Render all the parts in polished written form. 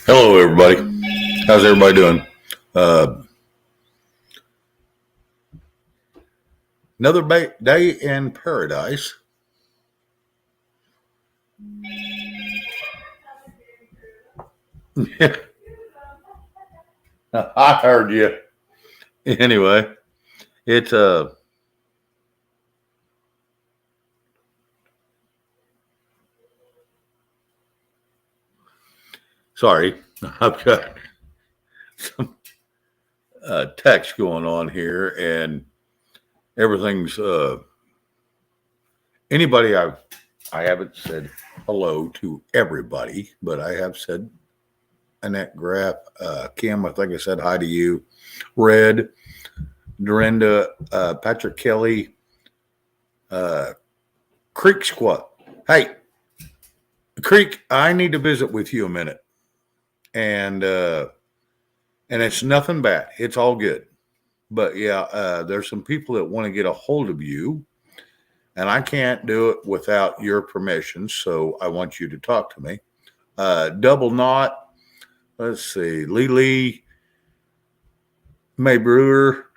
Hello, everybody. How's everybody doing? Another day in paradise. I heard you. Anyway, it's sorry, I've got some text going on here, and everything's anybody I haven't said hello to everybody, but I have said Annette Graff, Kim. I think I said hi to you, Red, Dorinda, Patrick Kelly, Creek Squat. Hey, Creek, I need to visit with you a minute, and it's nothing bad. It's all good. But yeah, there's some people that want to get a hold of you, and I can't do it without your permission. So I want you to talk to me. Double Knot. Let's see, Lee, May Brewer,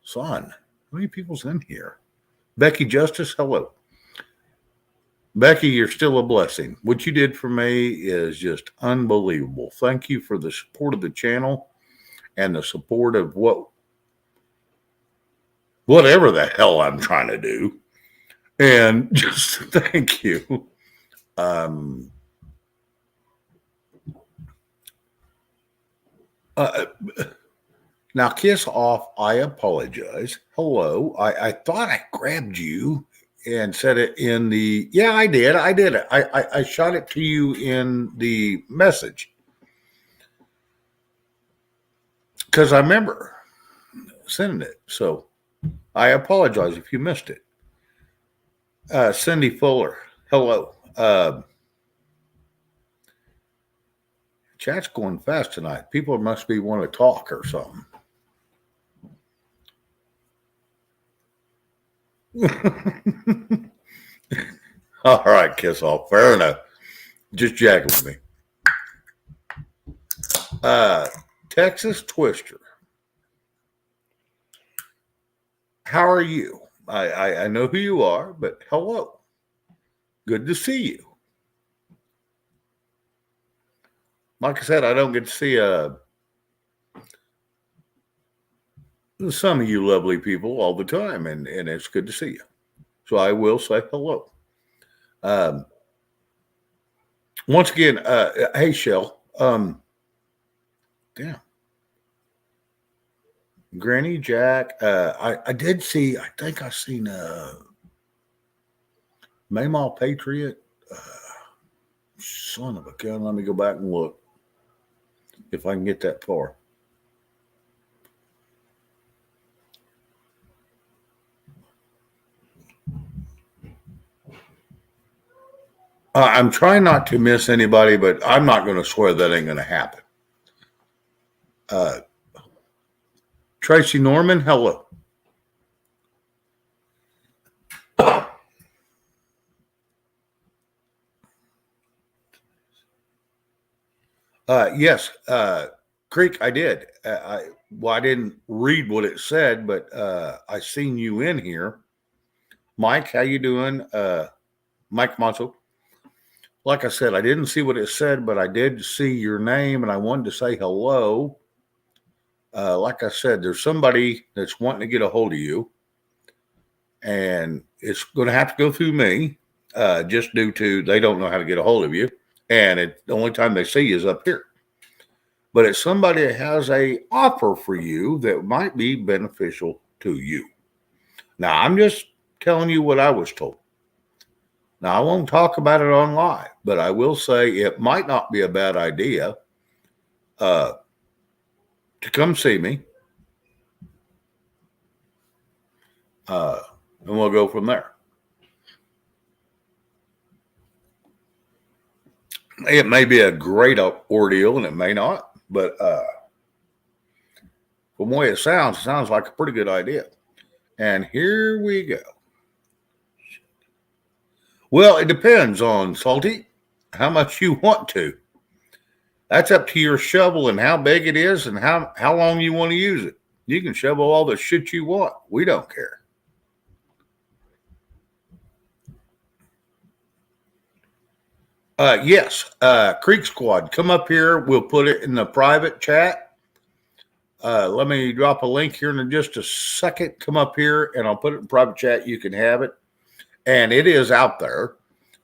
son. How many people's in here? Becky Justice, hello. Becky, you're still a blessing. What you did for me is just unbelievable. Thank you for the support of the channel and the support of whatever the hell I'm trying to do. And just thank you. Now, Kiss Off, I apologize. Hello. I thought I grabbed you and said it in the, yeah, I did. I did it. I shot it to you in the message. Because I remember sending it. So I apologize if you missed it. Cindy Fuller, hello. Chat's going fast tonight. People must be want to talk or something. All right, Kiss Off. Fair enough. Just jacking with me. Texas Twister. How are you? I know who you are, but hello. Good to see you. Like I said, I don't get to see some of you lovely people all the time, and it's good to see you. So I will say hello. Once again, hey, Shell. Damn. Granny Jack. I did see, I think I seen Maymaw Patriot. Son of a gun. Let me go back and look if I can get that far. I'm trying not to miss anybody, but I'm not going to swear that ain't going to happen. Tracy Norman, hello. Yes, Creek, I did. I didn't read what it said, but I seen you in here. Mike, how you doing? Mike Monso. Like I said, I didn't see what it said, but I did see your name, and I wanted to say hello. Like I said, there's somebody that's wanting to get a hold of you, and it's going to have to go through me, just due to they don't know how to get a hold of you, and the only time they see you is up here. But it's somebody that has a offer for you that might be beneficial to you. Now, I'm just telling you what I was told. Now, I won't talk about it on live, but I will say it might not be a bad idea to come see me, and we'll go from there. It may be a great ordeal and it may not, but from the way it sounds like a pretty good idea. And here we go. Well, it depends on Salty how much you want to. That's up to your shovel and how big it is and how long you want to use it. You can shovel all the shit you want. We don't care. Yes, Creek Squad, come up here. We'll put it in the private chat. Let me drop a link here in just a second. Come up here and I'll put it in private chat. You can have it. And it is out there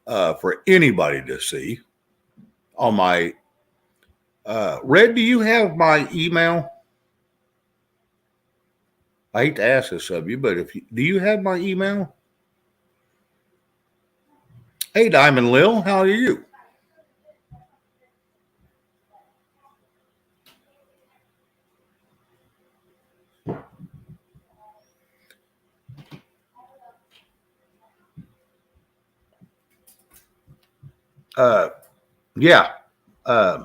for anybody to see on my Red. Do you have my email? I hate to ask this of you, but do you have my email? Hey, Diamond Lil, how are you? Uh, yeah. Uh,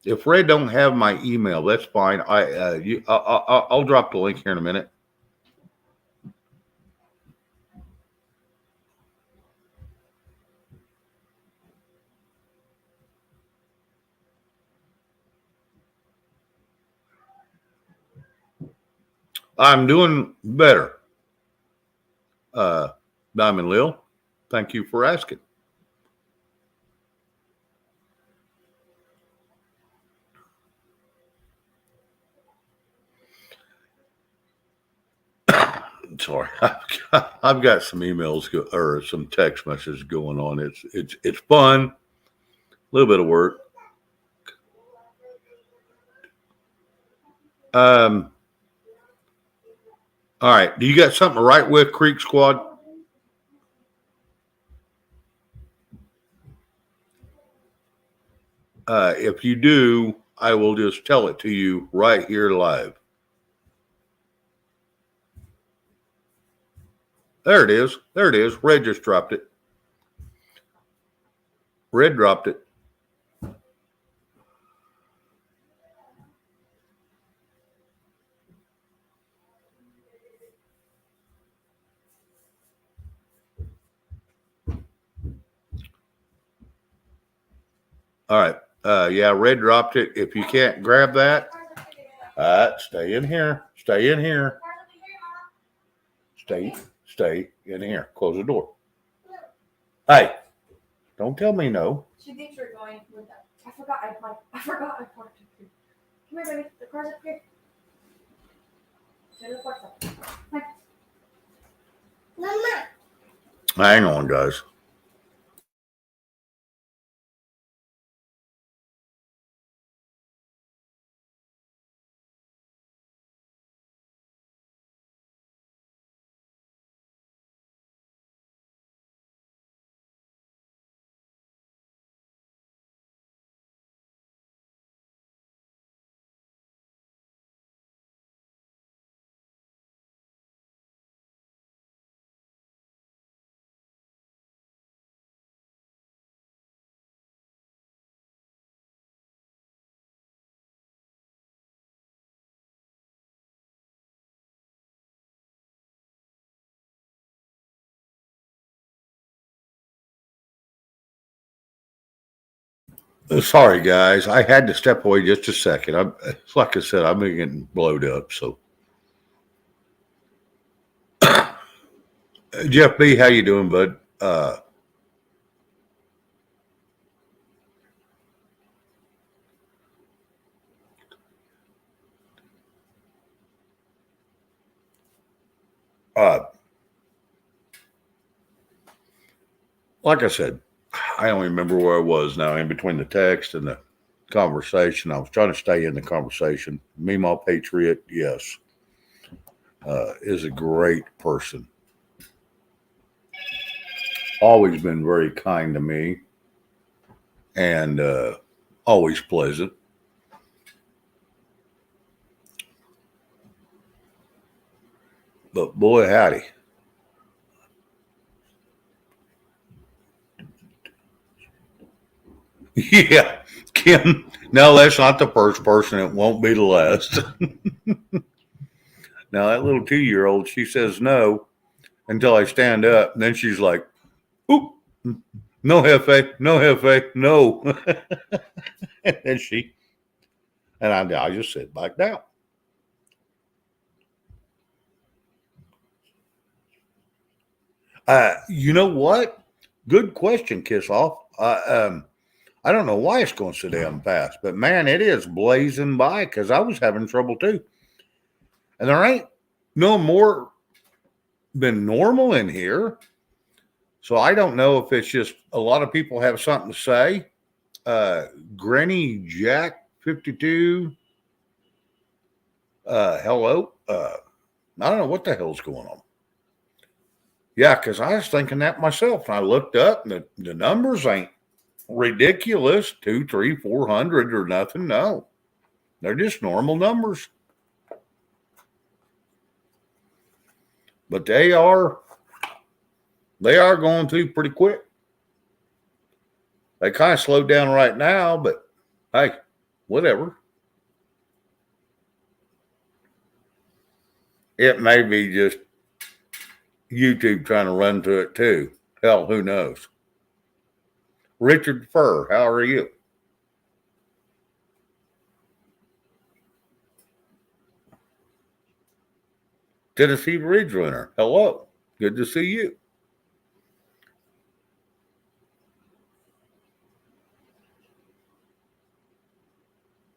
if Red don't have my email, that's fine. I'll drop the link here in a minute. I'm doing better. Uh, Diamond Lil, thank you for asking. Sorry, I've got some emails or some text messages going on. It's fun, a little bit of work. Um, all right, do you got something to write with, Creek Squad? If you do, I will just tell it to you right here live. There it is. There it is. Red just dropped it. Red dropped it. All right. Yeah, Red dropped it. If you can't grab that, stay in here. Stay in here. Stay in here. Close the door. Hey, don't tell me no. She thinks you're going with that. I forgot I parked up here. Come here, baby. The car's up here. Turn the park's up. Come here. Mama. Hang on, guys. Sorry, guys. I had to step away just a second. Like I said, I've been getting blowed up. So, Jeff B, how you doing, bud? Uh, like I said, I don't remember where I was now in between the text and the conversation. I was trying to stay in the conversation. Meemaw Patriot, yes, is a great person. Always been very kind to me and always pleasant. But boy, howdy. Yeah, Kim. No, that's not the first person. It won't be the last. Now that little 2-year-old, she says no until I stand up, and then she's like, "Oop, no Hefe, no Hefe, no." And then I just sit back down. You know what? Good question, Kiss Off. I don't know why it's going so damn fast, but man, it is blazing by because I was having trouble too. And there ain't no more than normal in here. So I don't know if it's just a lot of people have something to say. Granny Jack 52. Hello. I don't know what the hell's going on. Yeah, because I was thinking that myself. And I looked up and the numbers ain't ridiculous 2, 3, 400 or nothing. No, they're just normal numbers. But they are going through pretty quick. They kind of slowed down right now, but hey, whatever. It may be just YouTube trying to run to it too. Hell, who knows? Richard Furr, how are you? Tennessee Ridge Runner, hello. Good to see you.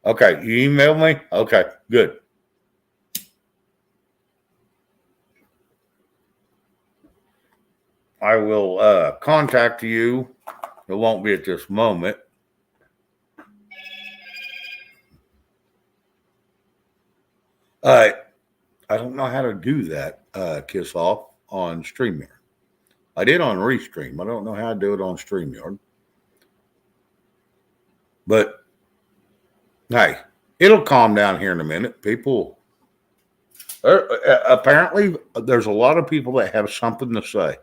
Okay, you emailed me? Okay, good. I will contact you. It won't be at this moment. I don't know how to do that, Kiss Off, on StreamYard. I did on Restream. I don't know how to do it on StreamYard. But hey, it'll calm down here in a minute. People, apparently, there's a lot of people that have something to say.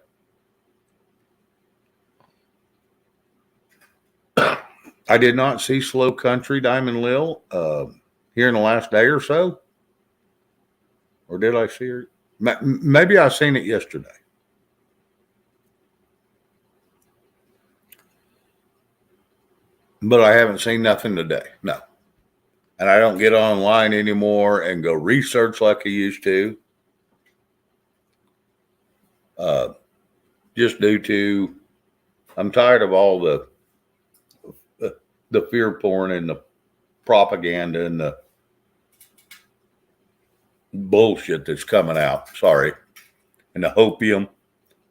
I did not see Slow Country Diamond Lil here in the last day or so. Or did I see her? Maybe I seen it yesterday. But I haven't seen nothing today. No. And I don't get online anymore and go research like I used to. Just due to, I'm tired of all the fear porn and the propaganda and the bullshit that's coming out. Sorry. And the hopium.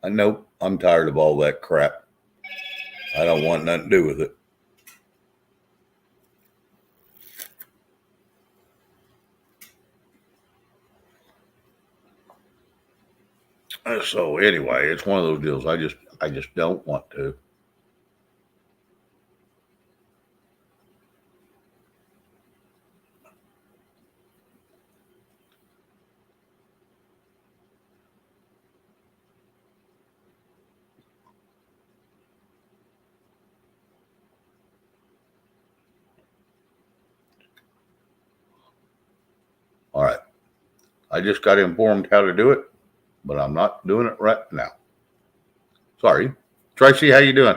Nope. I'm tired of all that crap. I don't want nothing to do with it. So anyway, it's one of those deals. I just don't want to. All right. I just got informed how to do it, but I'm not doing it right now. Sorry. Tracy, how you doing?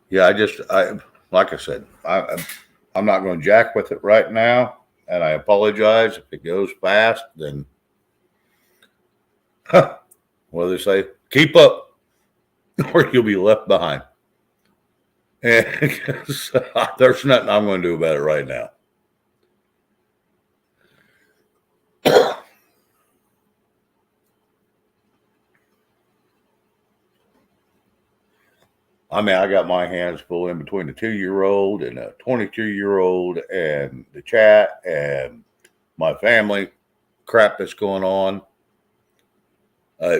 Yeah, I like I said, I'm not going to jack with it right now, and I apologize if it goes fast. Then, what do they say? Keep up, or you'll be left behind. And there's nothing I'm going to do about it right now. I mean, I got my hands full in between a 2-year-old and a 22-year-old and the chat and my family crap that's going on. Uh,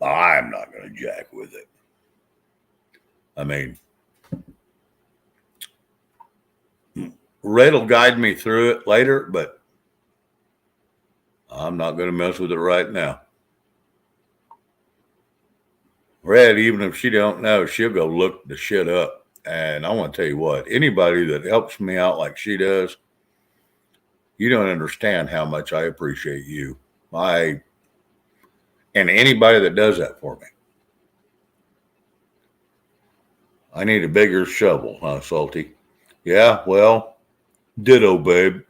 I'm not going to jack with it. I mean, Red will guide me through it later, but I'm not going to mess with it right now. Red, even if she don't know, she'll go look the shit up. And I want to tell you what, anybody that helps me out like she does, you don't understand how much I appreciate you. I and anybody that does that for me. I need a bigger shovel, huh, Salty? Yeah, well, ditto, babe.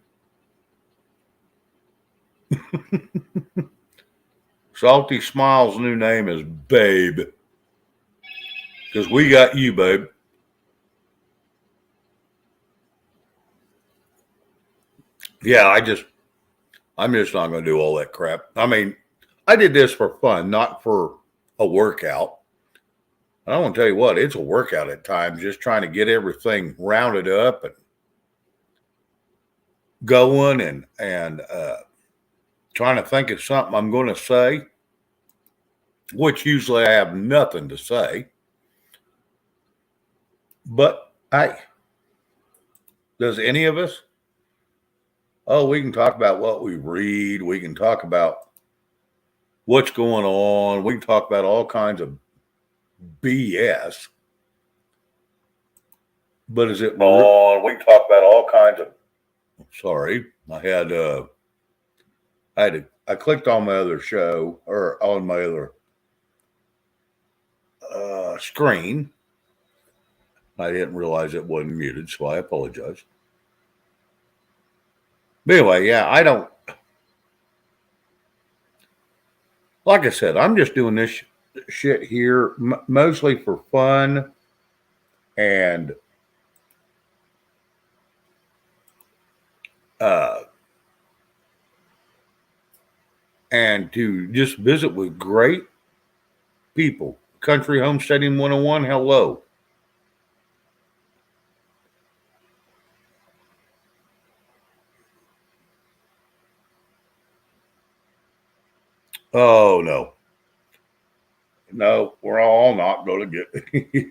Salty Smile's new name is Babe. Because we got you, babe. Yeah, I'm just not gonna do all that crap. I mean, I did this for fun, not for a workout. And I want to tell you what, it's a workout at times, just trying to get everything rounded up and going and trying to think of something I'm going to say, which usually I have nothing to say. But hey, does any of us? Oh, we can talk about what we read. We can talk about what's going on. We can talk about all kinds of BS. But is it on? We can talk about all kinds of. Sorry, I clicked on my other show or on my other screen. I didn't realize it wasn't muted, so I apologize. But anyway, yeah, I don't. Like I said, I'm just doing this shit here mostly for fun and uh, and to just visit with great people. Country Homesteading 101, hello. Oh, no. No, we're all not going to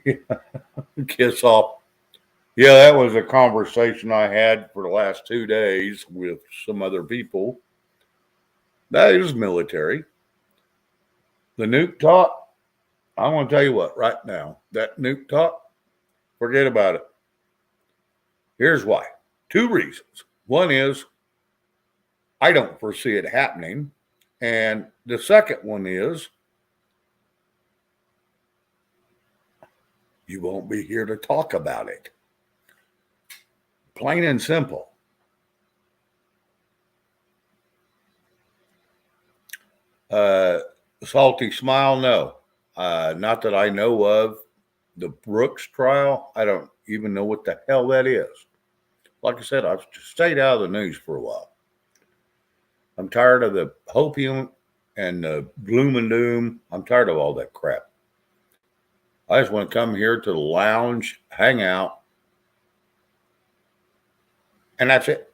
get kiss off. Yeah, that was a conversation I had for the last 2 days with some other people. That is military. The nuke talk, I want to tell you what, right now, that nuke talk, forget about it. Here's why. 2 reasons. One is I don't foresee it happening. And the second one is you won't be here to talk about it. Plain and simple. Salty Smile, no. Not that I know of. The Brooks trial, I don't even know what the hell that is. Like I said, I've stayed out of the news for a while. I'm tired of the hopium and the gloom and doom. I'm tired of all that crap. I just want to come here to the lounge, hang out, and that's it.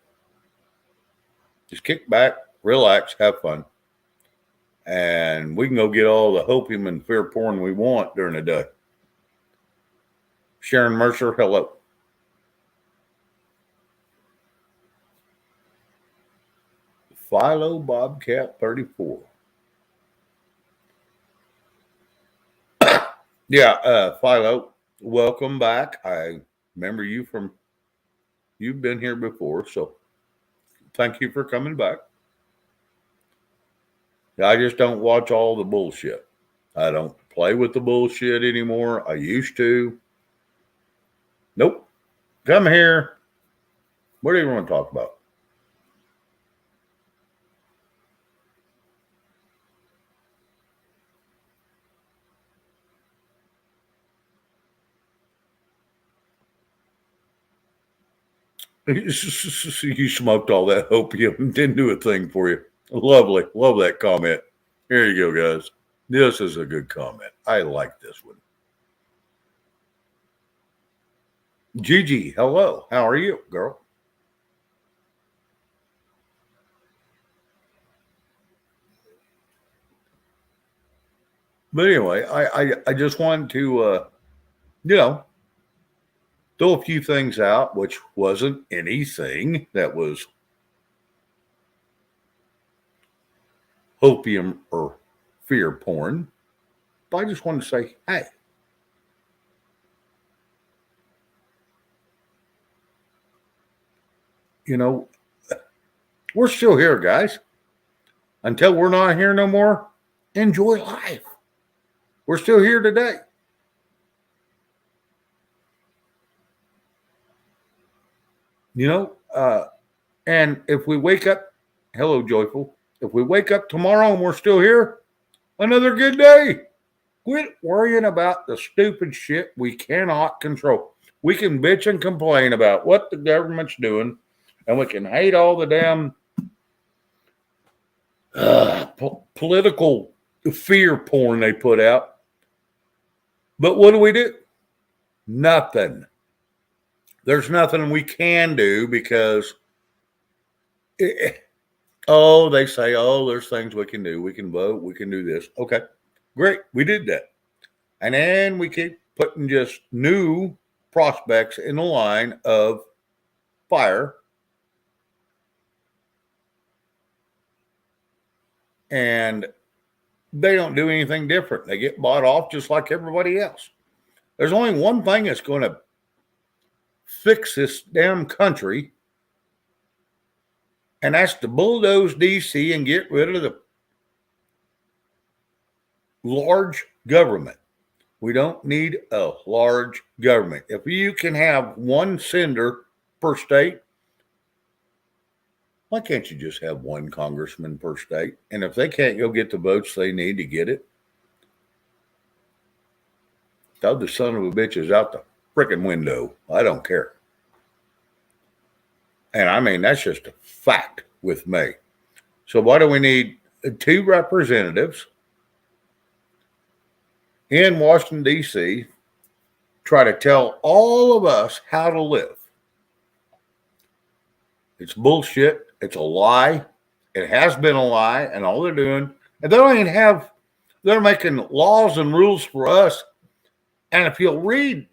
Just kick back, relax, have fun. And we can go get all the hopium and fear porn we want during the day. Sharon Mercer, hello. Philo Bobcat 34. Yeah, Philo, welcome back. I remember you you've been here before, so thank you for coming back. I just don't watch all the bullshit. I don't play with the bullshit anymore. I used to. Nope. Come here. What do you want to talk about? You smoked all that opium, didn't do a thing for you. Lovely. Love that comment. Here you go, guys. This is a good comment. I like this one. Gigi, hello. How are you, girl? But anyway, I just wanted to, you know, throw a few things out, which wasn't anything that was opium or fear porn. I just wanted to say, hey, you know, we're still here, guys. Until we're not here no more, enjoy life. We're still here today. You know, and if we wake up, hello, joyful. If we wake up tomorrow and we're still here, another good day. Quit worrying about the stupid shit we cannot control. We can bitch and complain about what the government's doing, and we can hate all the damn political fear porn they put out. But what do? Nothing. There's nothing we can do because, they say, there's things we can do. We can vote. We can do this. Okay, great. We did that. And then we keep putting just new prospects in the line of fire. And they don't do anything different. They get bought off just like everybody else. There's only one thing that's going to fix this damn country, and that's to bulldoze DC and get rid of the large government. We don't need a large government. If you can have one senator per state, why can't you just have one congressman per state? And if they can't go get the votes they need to get it, throw the son of a bitch is out the freaking window. I don't care. And I mean, that's just a fact with me. So why do we need 2 representatives in Washington, D.C., try to tell all of us how to live? It's bullshit. It's a lie. It has been a lie. And all they're doing, and they don't even have, they're making laws and rules for us. And if you'll read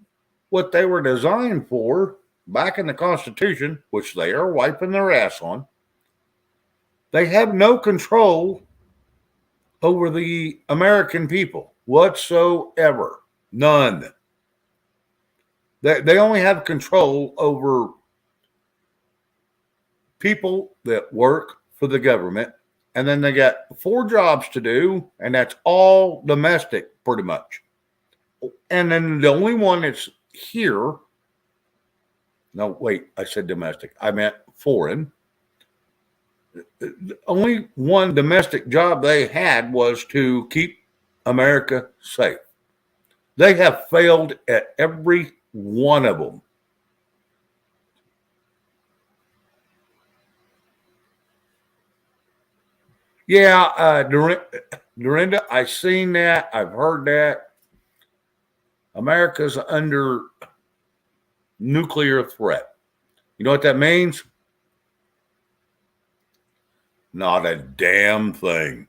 what they were designed for back in the Constitution, which they are wiping their ass on, they have no control over the American people whatsoever. None. They only have control over people that work for the government, and then they got 4 jobs to do, and that's all domestic pretty much. And then the only one that's here, no, wait, I said domestic. I meant foreign. The only one domestic job they had was to keep America safe. They have failed at every one of them. Yeah, Dorinda, I've seen that. I've heard that. America's under nuclear threat. You know what that means? Not a damn thing.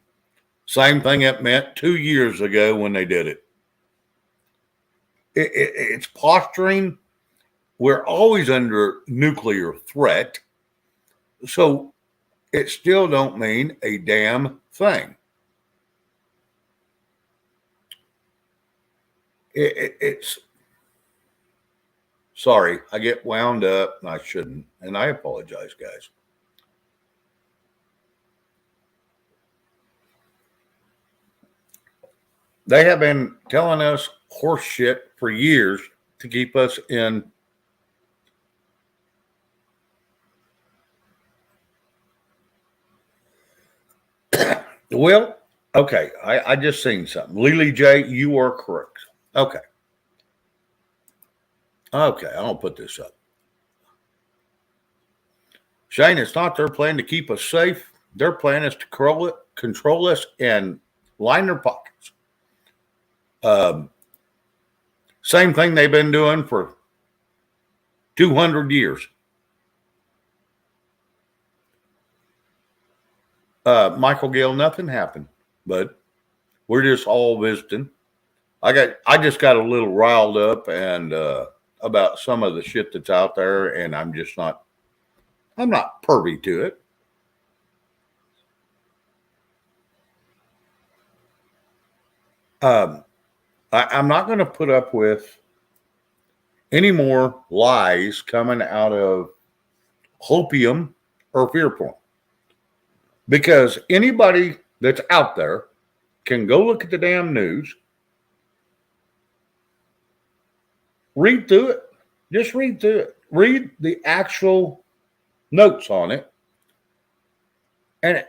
Same thing it meant 2 years ago when they did it. It's posturing. We're always under nuclear threat. So it still don't mean a damn thing. It's sorry, I get wound up and I shouldn't, and I apologize, guys. They have been telling us horse shit for years to keep us in well, okay. I just seen something. Lily J, you are correct. Okay. Okay, I'll put this up. Shane, it's not their plan to keep us safe. Their plan is to control us, and line their pockets. Same thing they've been doing for 200 years. Michael Gale, nothing happened, but we're just all visiting. I just got a little riled up and about some of the shit that's out there, and I'm not privy to it. I'm not going to put up with any more lies coming out of hopium or fear porn. Because anybody that's out there can go look at the damn news, read through it, just read through it, read the actual notes on it, and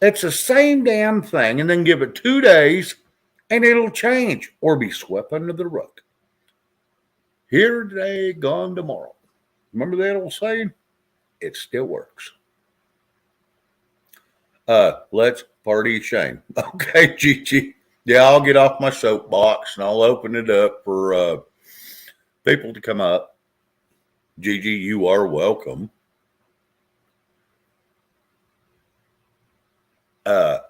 it's the same damn thing, and then give it 2 days and it'll change or be swept under the rug. Here today, gone tomorrow. Remember that old saying? It still works. Let's party shame. Okay, Gigi. Yeah, I'll get off my soapbox and I'll open it up for people to come up. Gigi, you are welcome.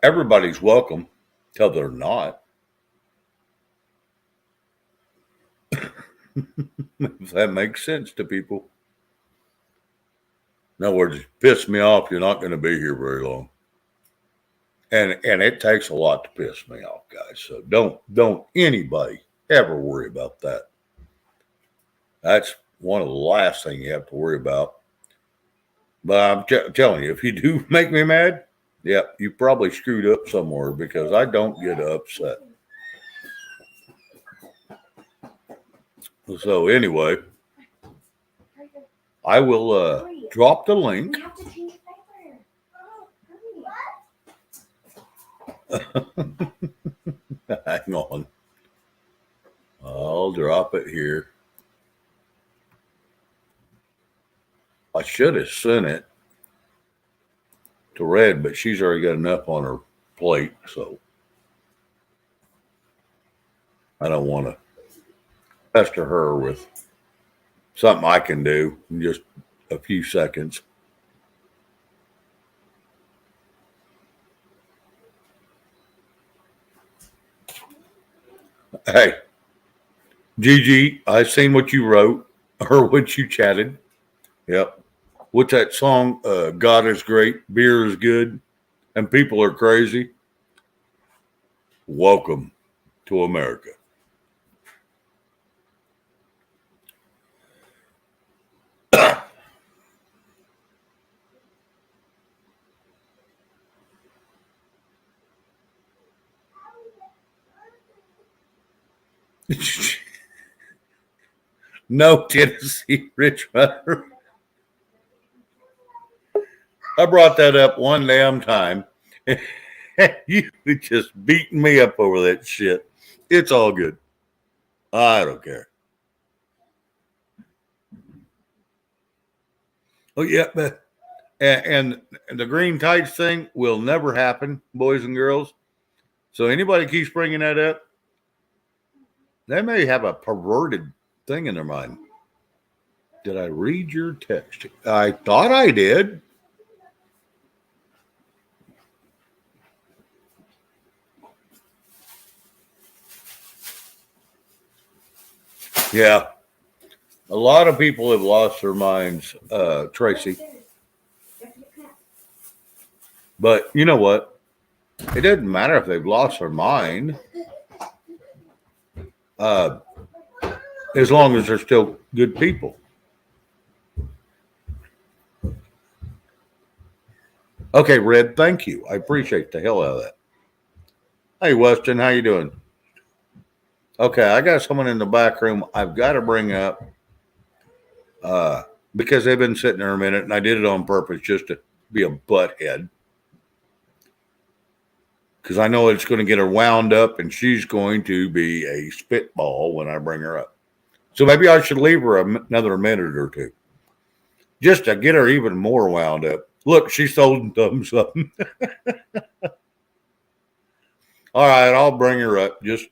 Everybody's welcome till they're not. If that makes sense to people. In other words, piss me off, you're not going to be here very long. And it takes a lot to piss me off, guys. So don't anybody ever worry about that. That's one of the last things you have to worry about. But I'm telling you, if you do make me mad, yep, you probably screwed up somewhere because I don't get upset. So anyway, I will drop the link. We have to change Hang on. I'll drop it here. I should have sent it to Red, but she's already got enough on her plate, so I don't want to pester her with something I can do in just a few seconds. Hey, Gigi, I seen what you wrote or what you chatted. Yep. What's that song? God is great, beer is good, and people are crazy. Welcome to America. No, Tennessee Rich Runner. I brought that up one damn time. You just beating me up over that shit. It's all good. I don't care. Oh yeah, but and the green tights thing will never happen, boys and girls. So anybody keeps bringing that up, they may have a perverted thing in their mind. Did I read your text? I thought I did. Yeah. A lot of people have lost their minds, Tracy. But you know what? It doesn't matter if they've lost their mind, as long as they're still good people. Okay, Red, thank you. I appreciate the hell out of that. Hey, Weston, how you doing? Okay, I got someone in the back room I've got to bring up because they've been sitting there a minute, and I did it on purpose just to be a butthead. Because I know it's going to get her wound up, and she's going to be a spitball when I bring her up. So maybe I should leave her another minute or two, just to get her even more wound up. Look, she's holding thumbs up. All right, I'll bring her up. Just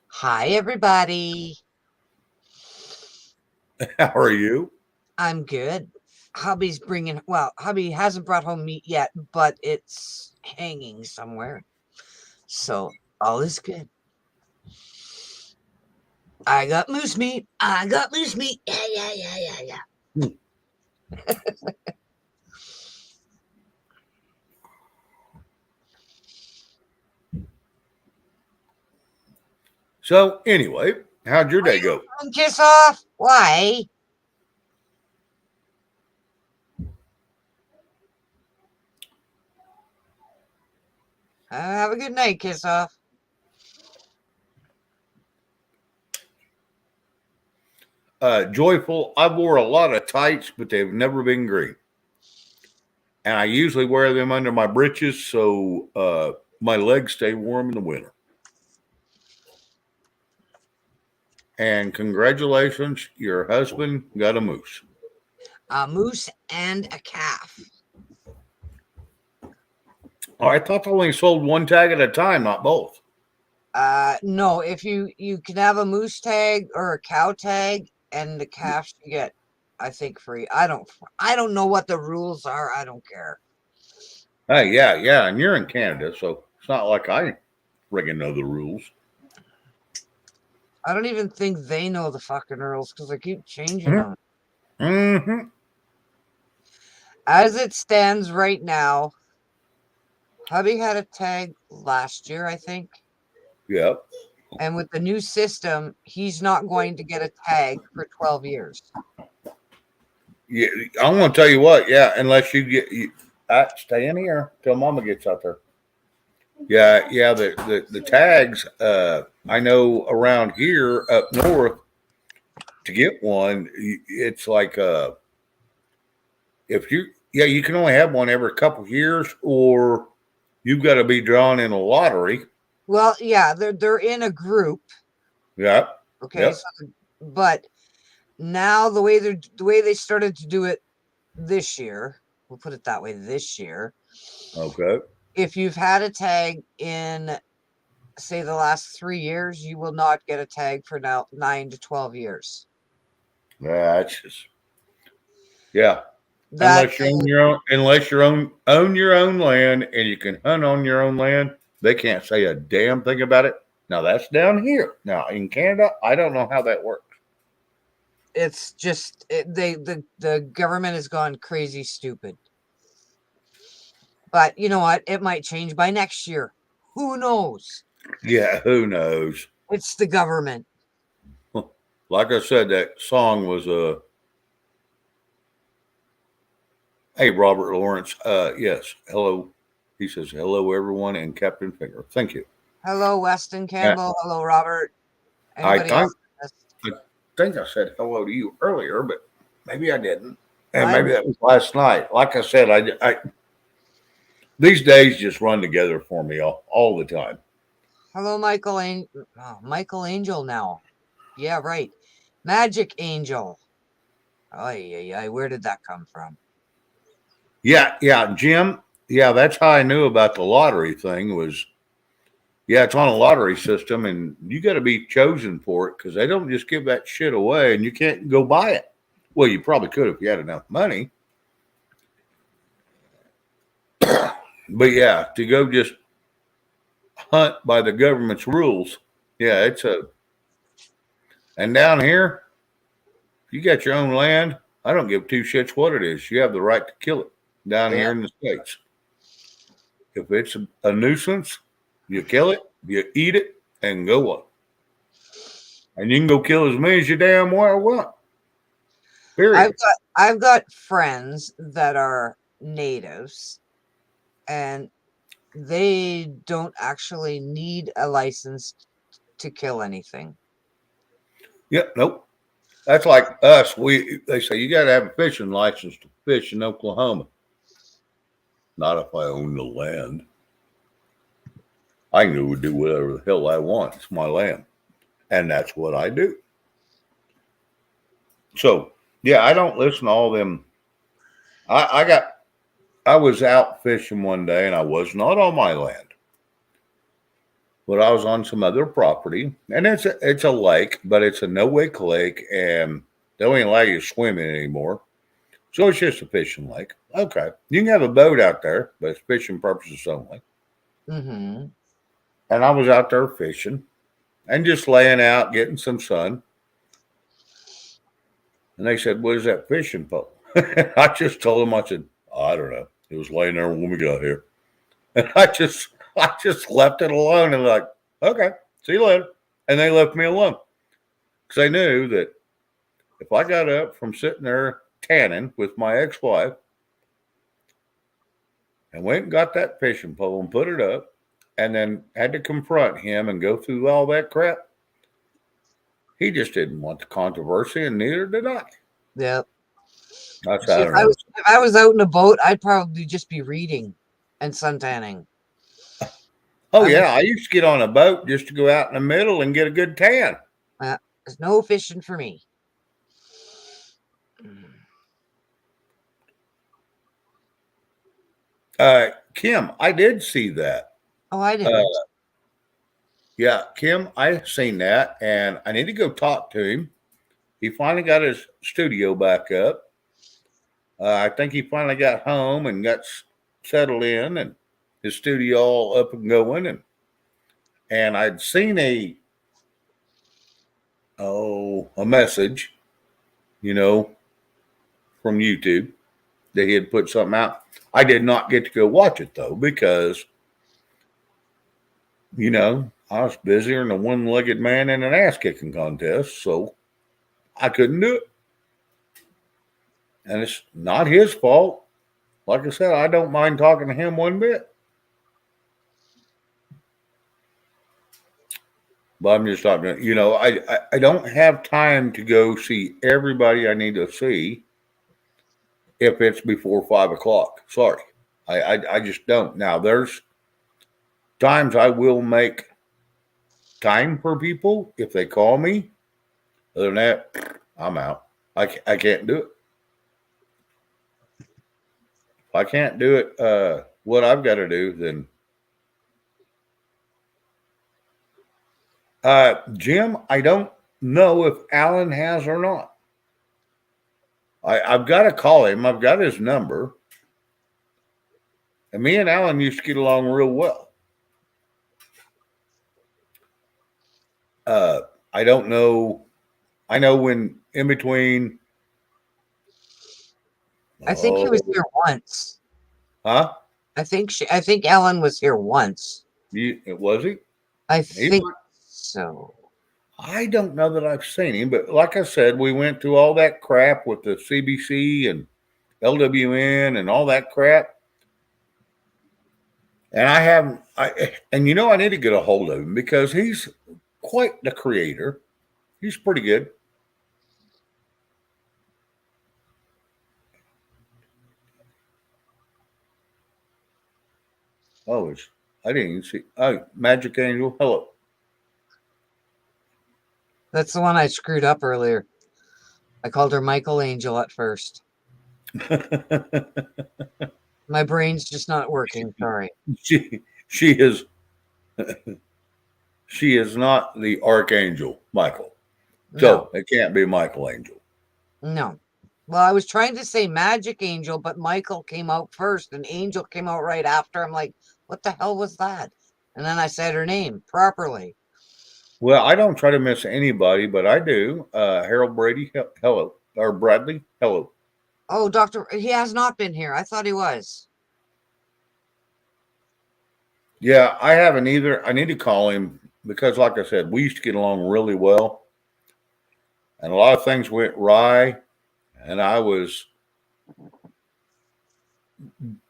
hi, everybody. how are you? I'm good. Hubby's bringing, well, hubby hasn't brought home meat yet, but it's hanging somewhere. So all is good. I got moose meat. I got moose meat. Yeah. So anyway, how'd your day go? Kiss off. Why? Have a good night, kiss off. Joyful. I wore a lot of tights, but they've never been green. And I usually wear them under my breeches so my legs stay warm in the winter. And congratulations, your husband got a moose. A moose and a calf. Oh, I thought they only sold one tag at a time, not both. No, if you can have a moose tag or a cow tag, and the calf you get, I think, free. I don't know what the rules are. I don't care. Hey, yeah, and you're in Canada, so it's not like I friggin' know the rules. I don't even think they know the fucking rules because they keep changing them. Mm-hmm. As it stands right now, hubby had a tag last year, I think. Yep. And with the new system, he's not going to get a tag for 12 years. Yeah, I'm gonna tell you what. Yeah, unless stay in here till Mama gets out there. Yeah. The tags. I know around here up north to get one, it's like if you can only have one every couple of years, or you've got to be drawn in a lottery. Well, yeah, they're in a group. Yeah. Okay. Yep. So, but now the way they started to do it this year, we'll put it that way, this year. Okay. If you've had a tag in, say, the last 3 years, you will not get a tag for now 9 to 12 years. That's just yeah. That Unless you own your own land and you can hunt on your own land, they can't say a damn thing about it. Now that's down here. Now in Canada, I don't know how that works. it's just the government has gone crazy stupid. But you know what? It might change by next year. Who knows? Yeah, who knows? It's the government. Like I said, that song was hey, Robert Lawrence. Yes. Hello. He says, hello, everyone, and Captain Finger. Thank you. Hello, Weston Campbell. Hello, Robert. I Anybody else? think I said hello to you earlier, but maybe I didn't. And maybe that was last night. Like I said, I these days just run together for me all the time. Hello, Michael Michael Angel now. Yeah, right. Magic Angel. Oh, where did that come from? Yeah, Jim. Yeah, that's how I knew about the lottery thing was, yeah, it's on a lottery system and you got to be chosen for it because they don't just give that shit away and you can't go buy it. Well, you probably could if you had enough money. But yeah, to go just hunt by the government's rules, yeah, and down here, if you got your own land, I don't give two shits what it is. You have the right to kill it down here in the States. If it's a nuisance, you kill it, you eat it, and go on. And you can go kill as many as you damn well want. Period. I've got friends that are natives, and they don't actually need a license to kill anything. Yeah, nope. That's like us. They say you got to have a fishing license to fish in Oklahoma. Not if I own the land. I can go do whatever the hell I want. It's my land, and that's what I do. So yeah, I don't listen to all them. I was out fishing one day, and I was not on my land, but I was on some other property, and it's a lake, but it's a no-wake lake, and they don't even allow you to swim in it anymore. So it's just a fishing lake. Okay, you can have a boat out there, but it's fishing purposes only. Mm-hmm. And I was out there fishing and just laying out, getting some sun. And they said, "What is that fishing pole?" I just told them, I said, "I don't know. It was laying there when we got here." And I just left it alone and like, okay, see you later. and they left me alone because they knew that if I got up from sitting there tanning with my ex-wife and went and got that fishing pole and put it up, and then had to confront him and go through all that crap, he just didn't want the controversy, and neither did I. Yeah. That's See, how I don't know. if I was out in a boat, I'd probably just be reading and suntanning. Oh I'm yeah, I used to get on a boat just to go out in the middle and get a good tan. There's no fishing for me. Kim, I did see that. Oh, I Uh, didn't. yeah, Kim, I seen that, and I need to go talk to him. He finally got his studio back up. I think he finally got home and got settled in, and his studio all up and going. And I'd seen a message, you know, from YouTube that he had put something out. I did not get to go watch it though because I was busier than a one-legged man in an ass-kicking contest, so I couldn't do it. And it's not his fault. Like I said, I don't mind talking to him one bit. But I'm just talking, I don't have time to go see everybody I need to see if it's before 5 o'clock. Sorry. I just don't. Now, there's times I will make time for people if they call me. Other than that, I'm out. I can't do it. If I can't do it, what I've got to do, then. Jim, I don't know if Alan has or not. I've got to call him. I've got his number. And me and Alan used to get along real well. Uh, I don't know. I know when in between. I think he was Oh, here once. huh? I think Ellen was here once. Was he? I He think might- so. I don't know that I've seen him, but like I said, we went through all that crap with the CBC and LWN and all that crap. And I haven't, I need to get a hold of him because he's quite the creator. He's pretty good. Oh, I didn't even see. Oh, Magic Angel. Hello. That's the one I screwed up earlier. I called her Michael Angel at first. My brain's just not working. Sorry. she is she is not the Archangel Michael. So No, it can't be Michael Angel. no. Well, I was trying to say Magic Angel, but Michael came out first and Angel came out right after. I'm like, what the hell was that? And then I said her name properly. Well, I don't try to miss anybody, but I do. Harold Brady, hello. Or Bradley, hello. Oh, Doctor, he has not been here. I thought he was. Yeah, I haven't either. I need to call him because, like I said, we used to get along really well. And a lot of things went awry, and I was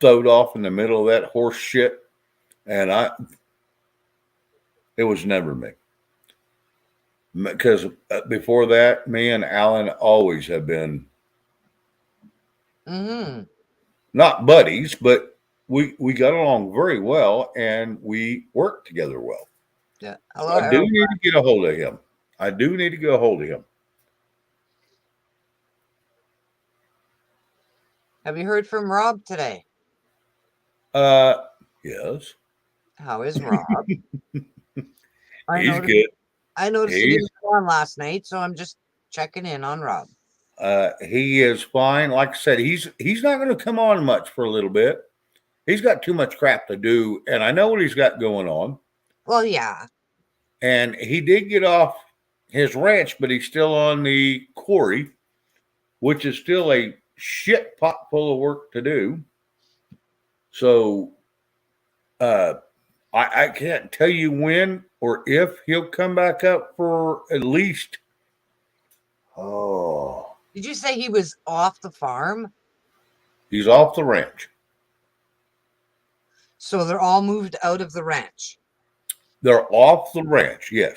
throwed off in the middle of that horse shit. And it was never me. Because before that, me and Alan always have been Mm-hmm. not buddies, but we got along very well and we worked together well. Yeah. So Hello, I do Harold. need to get a hold of him. I do need to get a hold of him. Have you heard from Rob today? Uh, yes, How is Rob? I he's noticed. good. I noticed he He's didn't go on last night, so I'm just checking in on Rob. he is fine. Like I said, he's not going to come on much for a little bit. He's got too much crap to do, and I know what he's got going on. Well, yeah. And he did get off his ranch, but he's still on the quarry, which is still a shit pot full of work to do. So, uh, I can't tell you when or if he'll come back up for at least. Oh, Did you say he was off the farm? he's off the ranch. So they're all moved out of the ranch. They're off the ranch. Yes.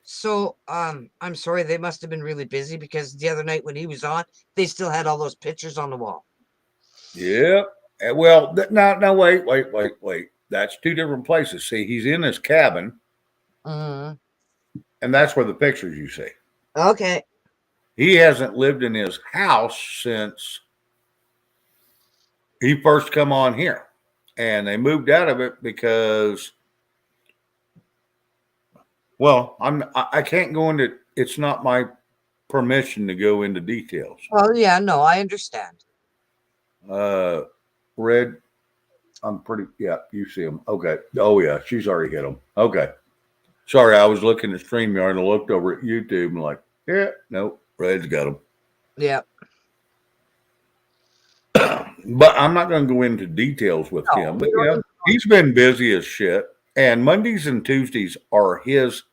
So, I'm sorry, they must have been really busy because the other night when he was on, they still had all those pictures on the wall. Yep. Well, no, wait. That's two different places. See, he's in his cabin, Mm-hmm. and that's where the pictures you see. Okay. He hasn't lived in his house since he first come on here, and they moved out of it because, well, I can't go into. It's not my permission to go into details. Well, yeah, no, I understand. Red, I'm pretty. Yeah, you see him. Okay. Oh yeah, she's already hit him. Okay. Sorry, I was looking at StreamYard and I looked over at YouTube and like, yeah, no, Red's got him. Yeah. But I'm not going to go into details with No, him. we But don't yeah, need he's been busy as shit. And Mondays and Tuesdays are his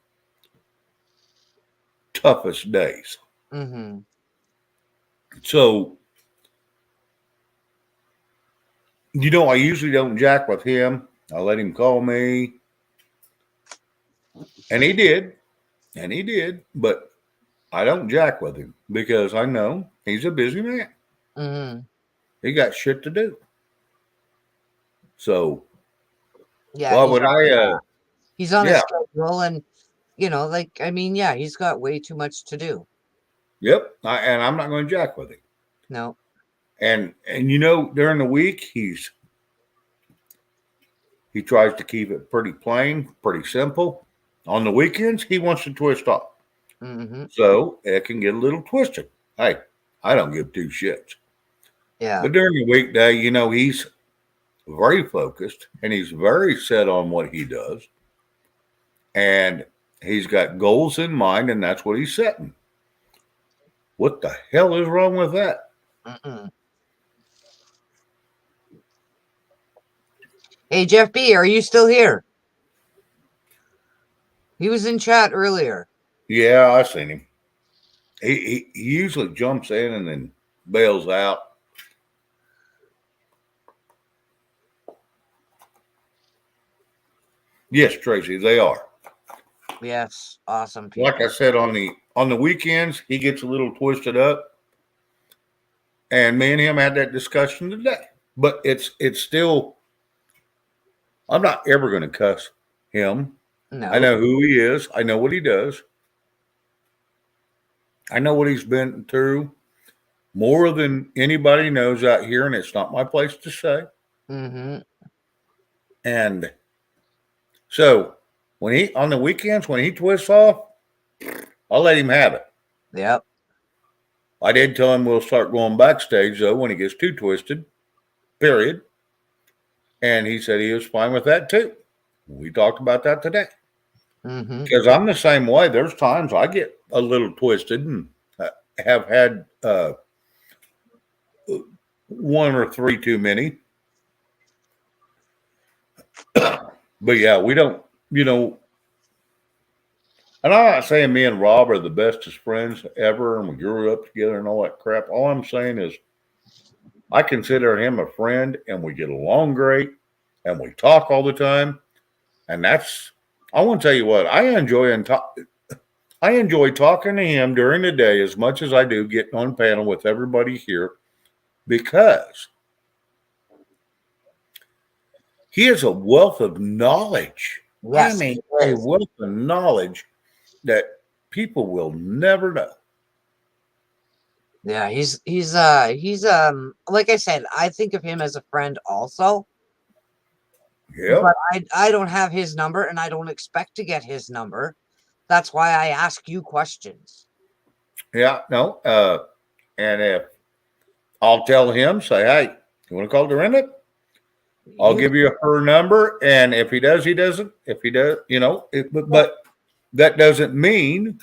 toughest days. Mm-hmm. So, I usually don't jack with him. I let him call me. And he did. But I don't jack with him because I know he's a busy man. Mm-hmm. He got shit to do. So, Yeah, why would I? he's on Yeah. his schedule, and yeah, he's got way too much to do. Yep. And I'm not going to jack with him. No. And during the week he tries to keep it pretty plain, pretty simple. On the weekends he wants to twist off. Mm-hmm. So it can get a little twisted. Hey, I don't give two shits. Yeah. But during the weekday, he's very focused and he's very set on what he does. And he's got goals in mind, and that's what he's setting. What the hell is wrong with that? Mm-mm. Hey, Jeff B., are you still here? He was in chat earlier. Yeah, I seen him. He usually jumps in and then bails out. Yes, Tracy, they are. Yes, awesome people. Like I said, on the weekends, he gets a little twisted up. And me and him had that discussion today. But it's still, I'm not ever going to cuss him. No. I know who he is. I know what he does. I know what he's been through more than anybody knows out here, and it's not my place to say. Mm-hmm. And so on the weekends, when he twists off, I'll let him have it. Yep. I did tell him we'll start going backstage, though, when he gets too twisted, period. And he said he was fine with that, too. We talked about that today. Mm-hmm. Because I'm the same way. There's times I get a little twisted and have had one or three too many. But yeah, we don't, and I'm not saying me and Rob are the bestest friends ever and we grew up together and all that crap. All I'm saying is I consider him a friend and we get along great and we talk all the time. And I want to tell you what, I enjoy talking to him during the day as much as I do getting on panel with everybody here because he has a wealth of knowledge. Yes. I mean, a wealth of knowledge that people will never know. Yeah, he's like I said, I think of him as a friend also. Yeah. But I don't have his number and I don't expect to get his number. That's why I ask you questions. Yeah, no. And if I'll tell him, say, hey, you want to call Dorinda? I'll give you her number. And if he does, he doesn't. If he does, but that doesn't mean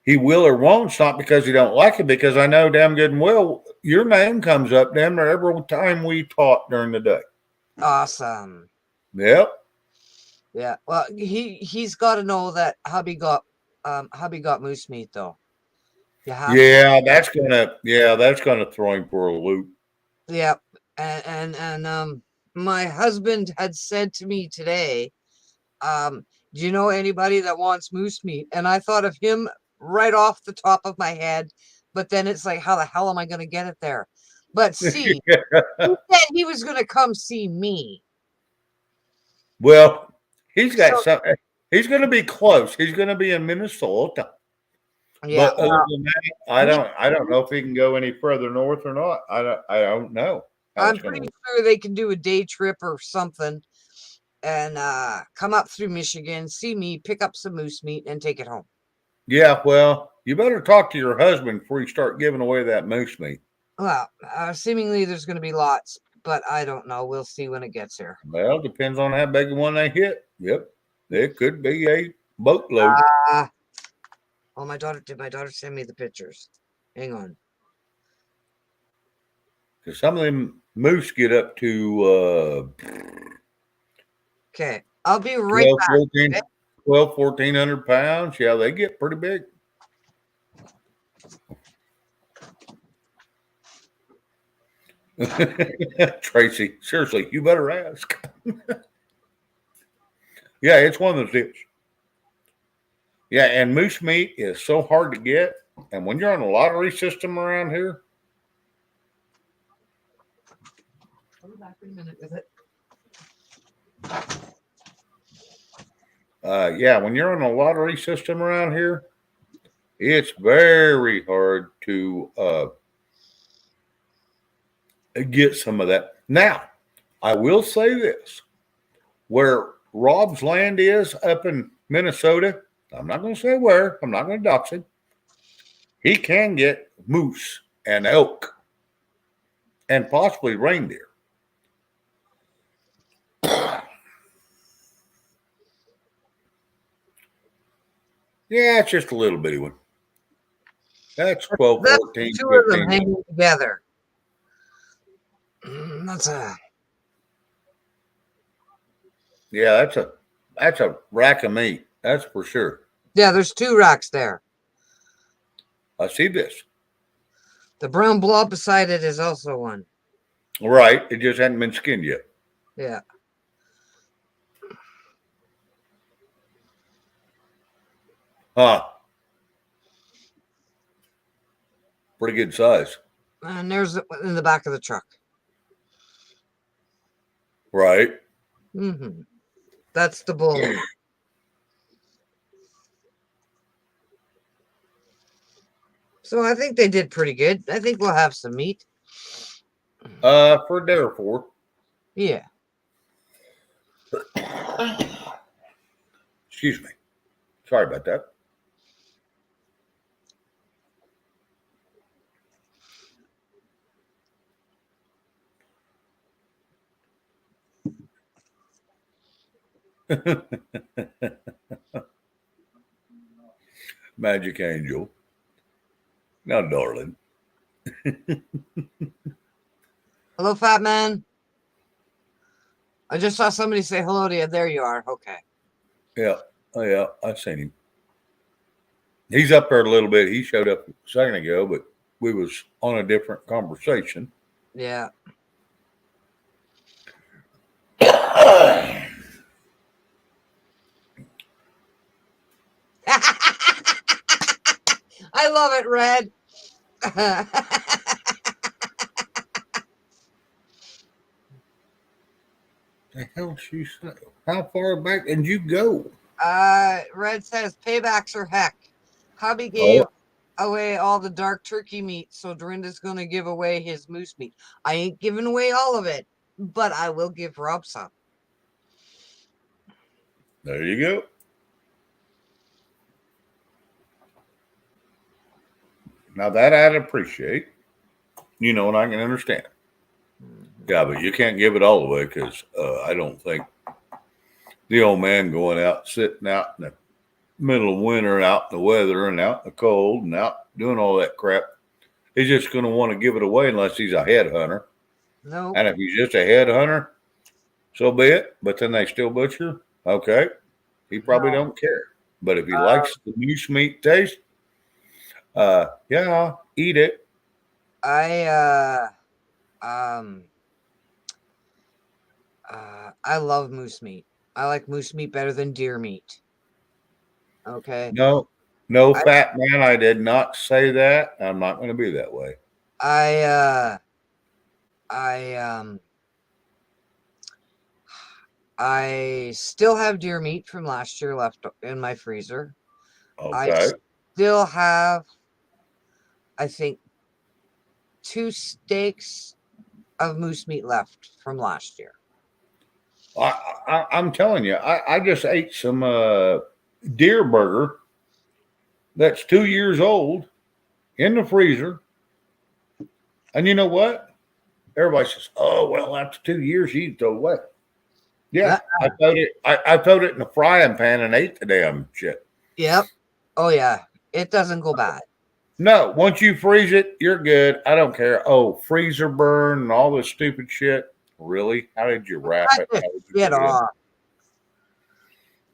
he will or won't. It's not because he don't like it, because I know damn good and well your name comes up damn near every time we talk during the day. Awesome. Yep. Yeah. Well, he's got to know that hubby got moose meat though. You have to. That's gonna throw him for a loop. Yeah. And my husband had said to me today, do you know anybody that wants moose meat? And I thought of him right off the top of my head, but then it's like, how the hell am I going to get it there? But see, he said he was going to come see me. Well, he's got So some. He's going to be close. He's going to be in Minnesota. yeah, But other well, than that, I don't know if he can go any further north or not. I don't know how I'm it's going to pretty work. sure they can do a day trip or something and come up through Michigan, see me, pick up some moose meat, and take it home. Yeah, well, you better talk to your husband before you start giving away that moose meat. Well, seemingly there's going to be lots, but I don't know. We'll see when it gets here. Well, depends on how big a one they hit. Yep, it could be a boatload. Oh, my daughter send me the pictures? Hang on. Because some of them moose get up to Okay, I'll be right 12, back. 14, Okay? 12, 1,400 pounds. Yeah, they get pretty big. Tracy, seriously, you better ask. Yeah, it's one of those deals. Yeah, and moose meat is so hard to get. And when you're on a lottery system around here, I'll be back in a minute with it. yeah, when you're on a lottery system around here, it's very hard to get some of that. Now, I will say this: where Rob's land is up in Minnesota, I'm not going to say where. I'm not going to dox him. He can get moose and elk and possibly reindeer. Yeah, it's just a little bitty one. That's 12, That's 14, two of them 15. hanging together. That's a Yeah, that's a rack of meat. That's for sure. yeah. There's two racks there. I see this. The brown blob beside it is also one. Right. It just hadn't been skinned yet. Yeah. Huh. Pretty good size. And there's in the back of the truck. Right. Mm-hmm. That's the bull meat. So I think they did pretty good. I think we'll have some meat. For therefore. Yeah. Excuse me. Sorry about that. Magic Angel. Now, darling. Hello, fat man. I just saw somebody say hello to you. There you are. Okay. Yeah. Oh, yeah. I seen him. He's up there a little bit. He showed up a second ago, but we was on a different conversation. Yeah. I love it, Red. The hell she say? How far back did you go? Red says paybacks are heck. Hubby gave away all the dark turkey meat, so Dorinda's gonna give away his moose meat. I ain't giving away all of it, but I will give Rob some. There you go. Now that I'd appreciate, and I can understand. Yeah, but you can't give it all away because I don't think the old man going out, sitting out in the middle of winter, out in the weather and out in the cold and out doing all that crap, is just going to want to give it away unless he's a headhunter. No. And if he's just a headhunter, so be it. But then they still butcher. Okay, he probably No, don't care. But if he uh, likes the moose meat taste, yeah, eat it. I um I love moose meat. I like moose meat better than deer meat. Okay. No, no, I fat man, I did not say that. I'm not going to be that way. I I I still have deer meat from last year left in my freezer. I Okay. still have, I think, 2 steaks of moose meat left from last year. I'm telling you, I just ate some deer burger that's 2 years old in the freezer. And you know what? Everybody says, "Oh, well, after 2 years, you throw it away." Uh, Yeah, I throwed it in the frying pan and ate the damn shit. yep. Oh yeah. It doesn't go bad. No, once you freeze it, you're good. I don't care. Oh, freezer burn and all this stupid shit. Really? How did you wrap Cut it? the How did you shit put it in? off.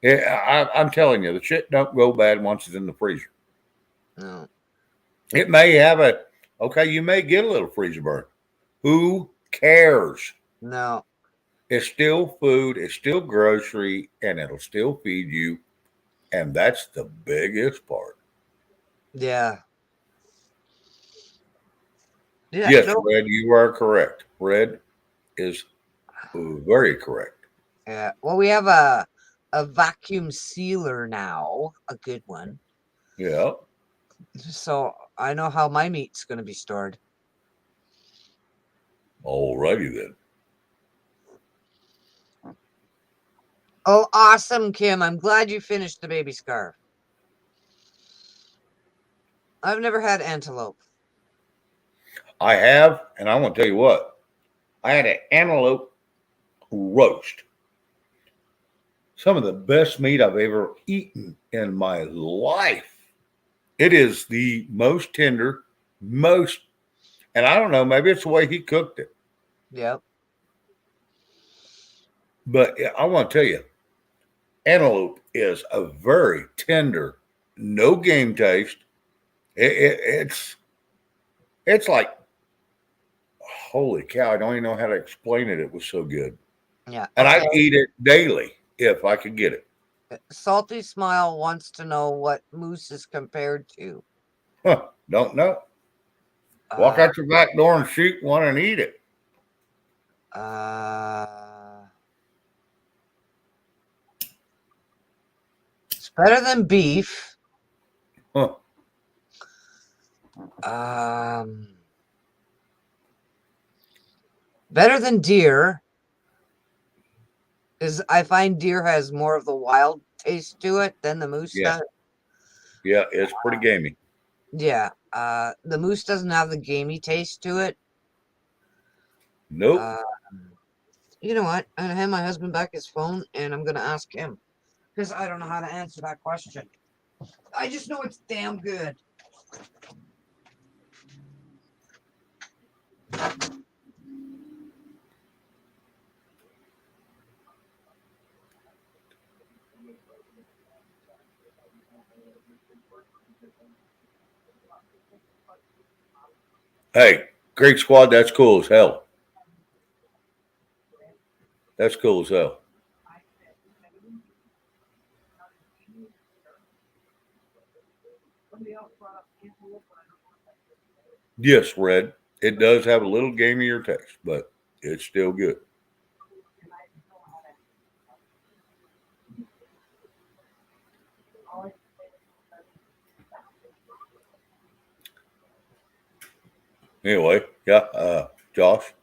Yeah, I'm telling you, the shit don't go bad once it's in the freezer. No. It may have a okay. You may get a little freezer burn. Who cares? No. It's still food. It's still grocery, and it'll still feed you. And that's the biggest part. Yeah. Yeah. Yes, No. Red, you are correct. Red is very correct. Yeah. Well, we have a vacuum sealer now, a good one. Yeah. So I know how my meat's going to be stored. Alrighty then. Oh, awesome, Kim. I'm glad you finished the baby scarf. I've never had antelope. I have, and I want to tell you what. I had an antelope roast. Some of the best meat I've ever eaten in my life. It is the most tender, most, and I don't know, maybe it's the way he cooked it. Yep. But yeah, I want to tell you, antelope is a very tender, no game taste. It's like holy cow! I don't even know how to explain it. It was so good, Yeah. and Okay. I'd eat it daily if I could get it. Salty Smile wants to know what moose is compared to. Huh, don't know. Walk Uh, out your back door and shoot one and eat it. uh, it's better than beef. Huh. Um, better than deer is I find deer has more of the wild taste to it than the moose Yeah, does. yeah, it's pretty gamey. Yeah. The moose doesn't have the gamey taste to it. Nope. Uh, you know what? I'm gonna hand my husband back his phone and I'm gonna ask him because I don't know how to answer that question. I just know it's damn good. Hey, Great Squad, that's cool as hell. That's cool as hell. Yes, Red. It does have a little gamier taste, but it's still good. Anyway, yeah, Josh,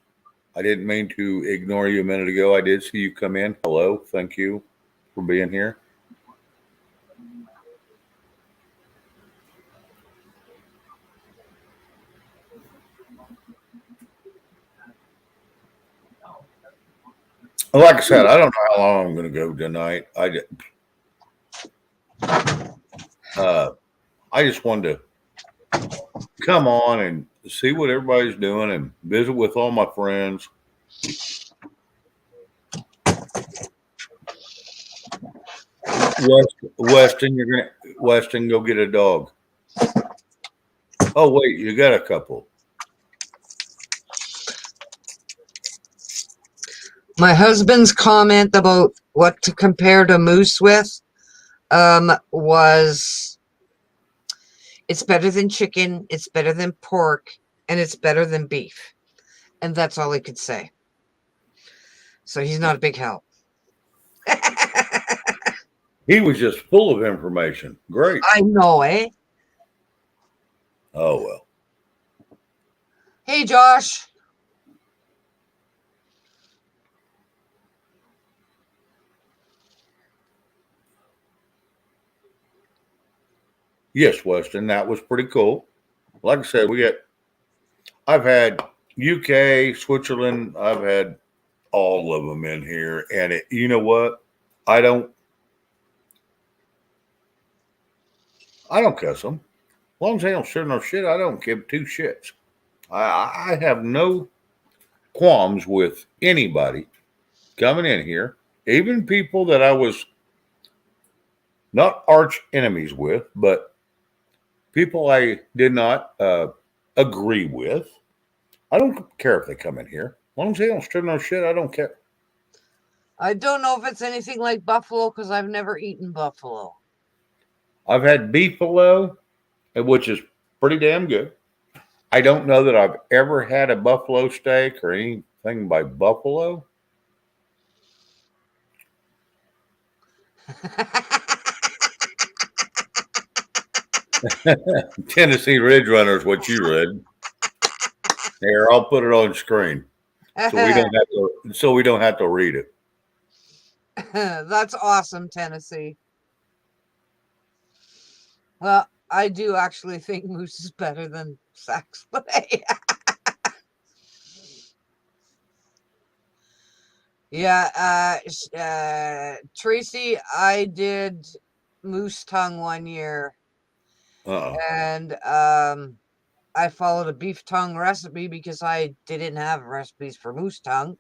I didn't mean to ignore you a minute ago. I did see you come in. Hello. Thank you for being here. Like I said, I don't know how long I'm going to go tonight. Uh, I just wanted to come on and see what everybody's doing and visit with all my friends. Weston, Weston, go get a dog. Oh wait, you got a couple. My husband's comment about what to compare to moose with was it's better than chicken, it's better than pork, and it's better than beef. And that's all he could say. So he's not a big help. He was just full of information. Great. I know, eh? Oh well. Hey, Josh. Yes, Weston, that was pretty cool. Like I said, I've had UK, Switzerland, I've had all of them in here, and you know what? I don't, I don't cuss them. As long as they don't share no shit, I don't give two shits. I have no qualms with anybody coming in here, even people that I was not arch enemies with, but people I did not agree with. I don't care if they come in here. As long as they don't stir no shit, I don't care. I don't know if it's anything like buffalo because I've never eaten buffalo. I've had beefalo, which is pretty damn good. I don't know that I've ever had a buffalo steak or anything by buffalo. Tennessee Ridge Runner is what you read. Here, I'll put it on screen so we don't have to read it. That's awesome, Tennessee. Well, I do actually think moose is better than Sax, but hey. Yeah, Tracy, I did moose tongue one year, and I followed a beef tongue recipe because I didn't have recipes for moose tongue,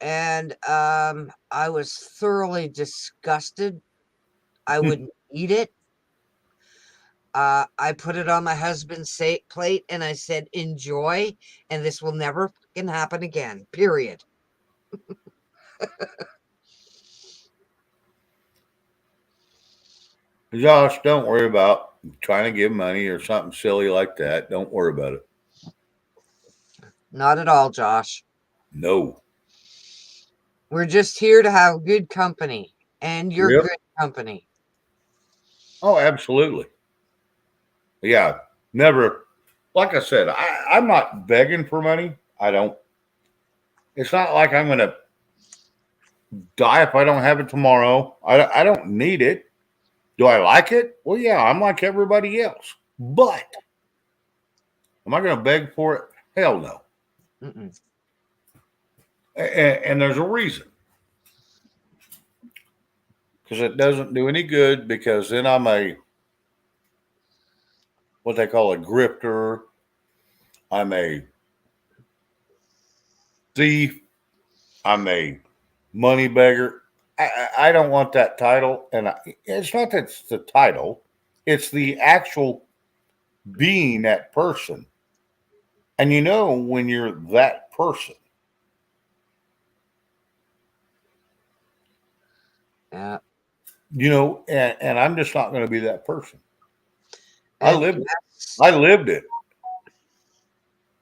and I was thoroughly disgusted. I wouldn't eat it. I put it on my husband's plate and I said, enjoy, and this will never fucking happen again, period. Josh, don't worry about trying to give money or something silly like that. Don't worry about it. Not at all, Josh. No. We're just here to have good company, and you're Yep. good company. Oh, absolutely. Yeah. Never. Like I said, I'm not begging for money. I don't. It's not like I'm going to die if I don't have it tomorrow. I don't need it. Do I like it? Well, yeah, I'm like everybody else. But am I going to beg for it? Hell no. Mm-mm. And there's a reason. Because it doesn't do any good because then I'm what they call a grifter. I'm a thief. I'm a money beggar. I don't want that title. And it's not that it's the title, it's the actual being that person. And you know when you're that person. Yeah. You know, and I'm just not going to be that person. I And lived it. I lived it.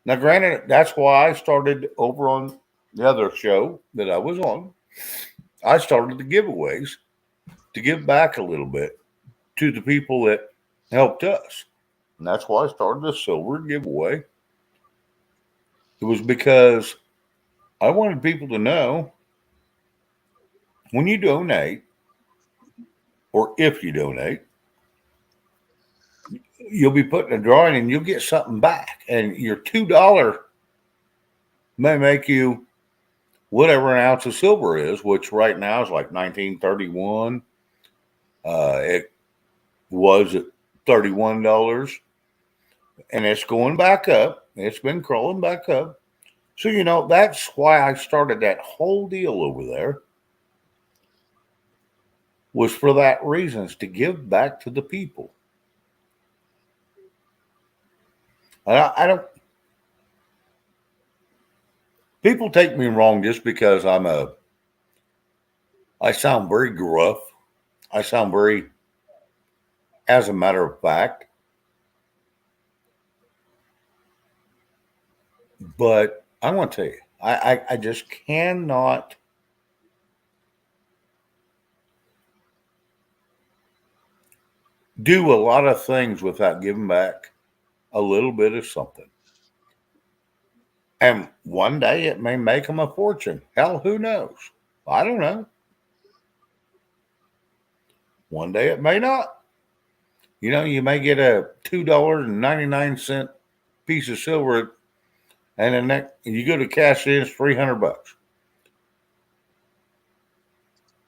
Now, granted, that's why I started over on the other show that I was on. I started the giveaways to give back a little bit to the people that helped us. And that's why I started the silver giveaway. It was because I wanted people to know when you donate, or if you donate, you'll be put in a drawing and you'll get something back. And your $2 may make you whatever an ounce of silver is, which right now is like 1931. It was at $31, and it's going back up. It's been crawling back up. So, you know, that's why I started that whole deal over there was for that reason, is to give back to the people. I don't. People take me wrong just because I sound very gruff. I sound very, as a matter of fact, but I want to tell you, I just cannot do a lot of things without giving back a little bit of something. And one day it may make them a fortune. Hell, who knows? I don't know. One day it may not. You know, you may get a $2.99 piece of silver, and the next you go to cash in, it's $300.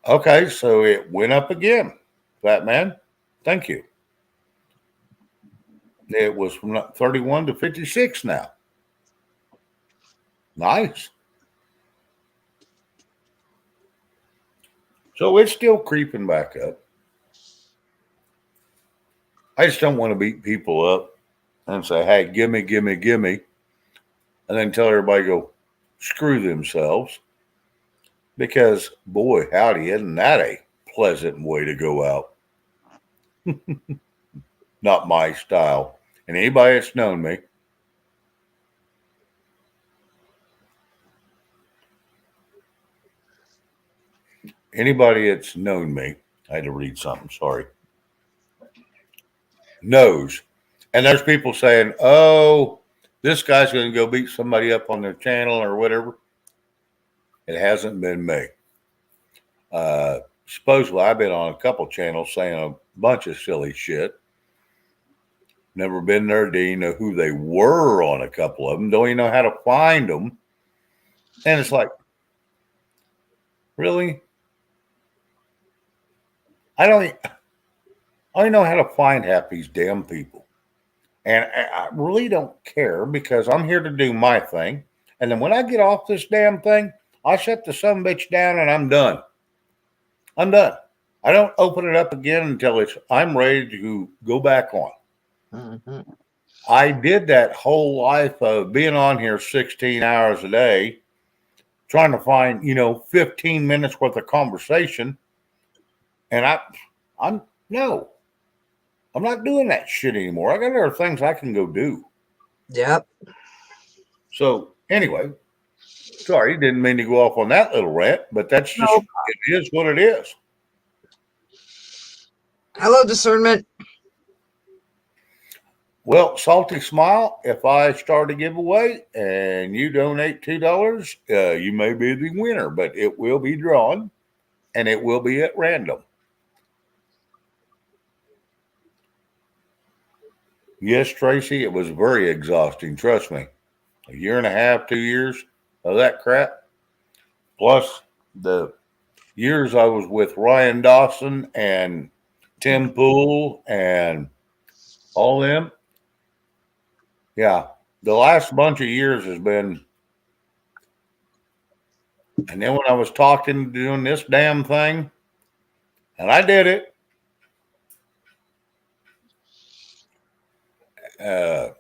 Okay, so it went up again. Fat man, thank you. It was from 31 to 56 now. Nice. So it's still creeping back up. I just don't want to beat people up and say, hey, gimme, gimme, gimme. And then tell everybody to go screw themselves. Because, boy, howdy, isn't that a pleasant way to go out? Not my style. And anybody that's known me, anybody that's known me, I had to read something, sorry, knows. And there's people saying, oh, this guy's going to go beat somebody up on their channel or whatever. It hasn't been me. Supposedly, I've been on a couple channels saying a bunch of silly shit. Never been there. Didn't even know who they were on a couple of them. Don't even know how to find them. And it's like, really? I don't even know how to find half these damn people. And I really don't care because I'm here to do my thing. And then when I get off this damn thing, I shut the son of a bitch down and I'm done. I'm done. I don't open it up again until I'm ready to go back on. Mm-hmm. I did that whole life of being on here 16 hours a day, trying to find, 15 minutes worth of conversation. And I'm not doing that shit anymore. I got other things I can go do. Yep. So anyway, sorry, didn't mean to go off on that little rant, but that's just, it is what it is. Hello, discernment. Well, Salty Smile, if I start a giveaway and you donate $2, you may be the winner, but it will be drawn and it will be at random. Yes, Tracy, it was very exhausting. Trust me. A year and a half, 2 years of that crap, plus the years I was with Ryan Dawson and Tim Pool and all them. Yeah, the last bunch of years has been. And then when I was talking, doing this damn thing, and I did it, I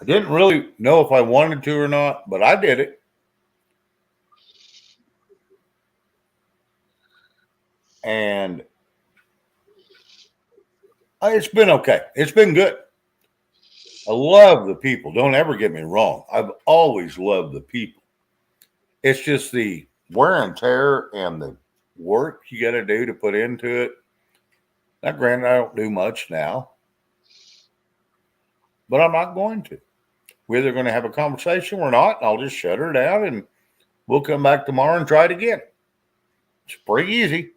didn't really know if I wanted to or not, but I did it. And it's been okay. It's been good. I love the people. Don't ever get me wrong. I've always loved the people. It's just the wear and tear and the work you got to do to put into it. Now, granted, I don't do much now, but I'm not going to. We're either going to have a conversation or not. And I'll just shut her down and we'll come back tomorrow and try it again. It's pretty easy.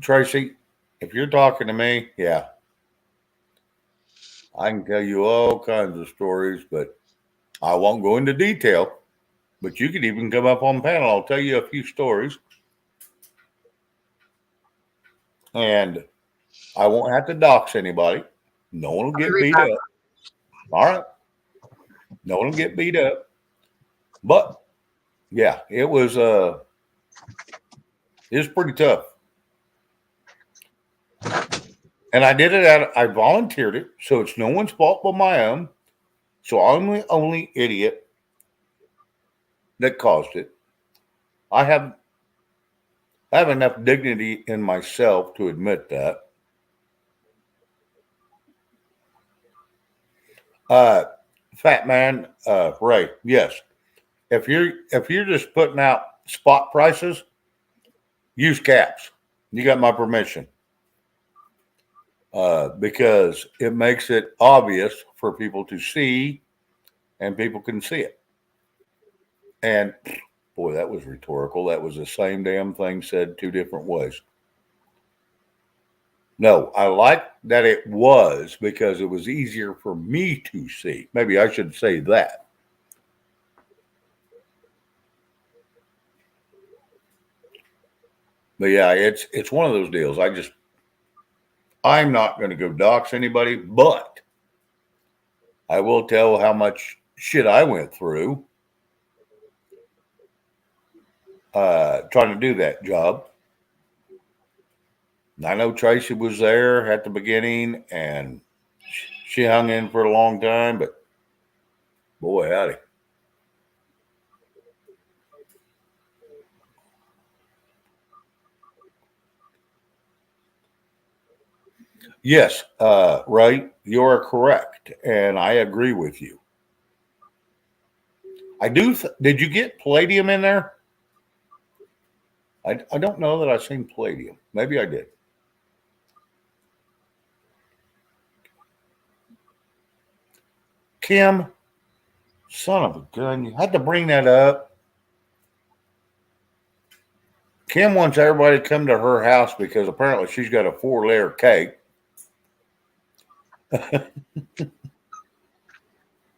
Tracy, if you're talking to me, yeah, I can tell you all kinds of stories, but I won't go into detail. But you could even come up on the panel. I'll tell you a few stories. And I won't have to dox anybody. No one will I'll be get right beat back. up. All right. No one will get beat up. But yeah, it was pretty tough. And I did it I volunteered it, so it's no one's fault but my own. So I'm the only idiot that caused it. I have I have enough dignity in myself to admit that. Uh, Fat man, Ray, yes. If you're just putting out spot prices, use caps. You got my permission. Because it makes it obvious for people to see, and people can see it. And boy, that was rhetorical. That was the same damn thing said two different ways. No, I like that it was because it was easier for me to see. Maybe I should say that. But yeah, it's one of those deals. I'm not going to go dox anybody, but I will tell how much shit I went through trying to do that job. And I know Tracy was there at the beginning, and she hung in for a long time. But boy, howdy. Yes, Ray, you're correct, and I agree with you. I do. Did you get palladium in there? I don't know that I've seen palladium. Maybe I did. Kim, son of a gun, you had to bring that up. Kim wants everybody to come to her house because apparently she's got a 4-layer cake.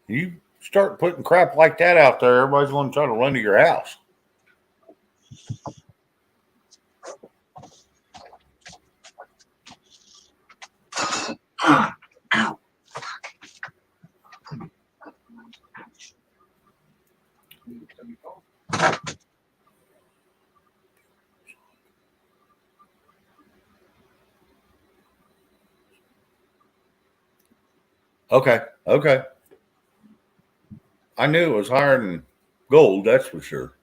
You start putting crap like that out there, everybody's going to try to run to your house. Okay, okay. I knew it was higher than gold, that's for sure.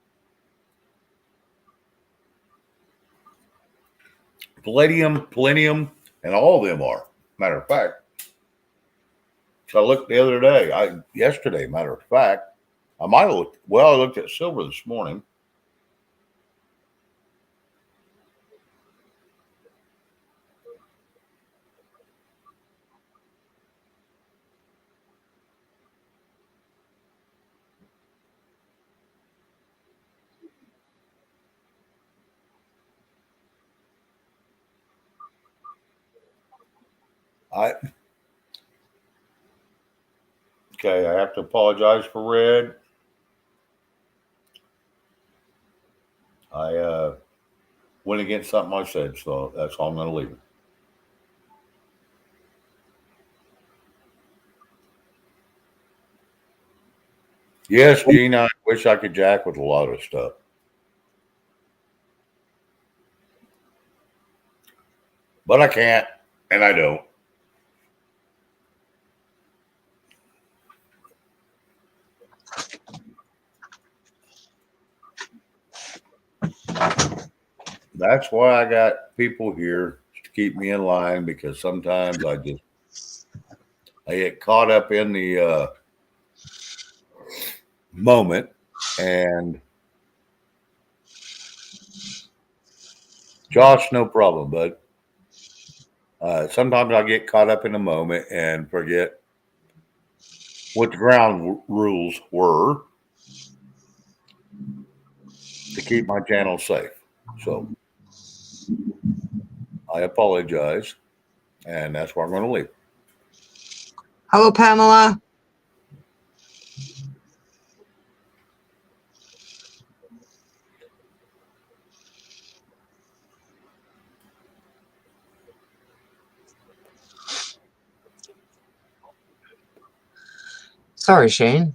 Palladium, and all of them are. Matter of fact, so I looked the other day. Yesterday, matter of fact, I might have looked. Well, I looked at silver this morning. I Okay. I have to apologize for red. I went against something I said, so that's how I'm going to leave it. Yes, Gene, I wish I could jack with a lot of stuff, but I can't, and I don't. That's why I got people here to keep me in line because sometimes I get caught up in the moment, and Josh, no problem, bud. Sometimes I get caught up in the moment and forget what the ground rules were to keep my channel safe. So I apologize, and that's where I'm going to leave. Hello, Pamela. Sorry, Shane.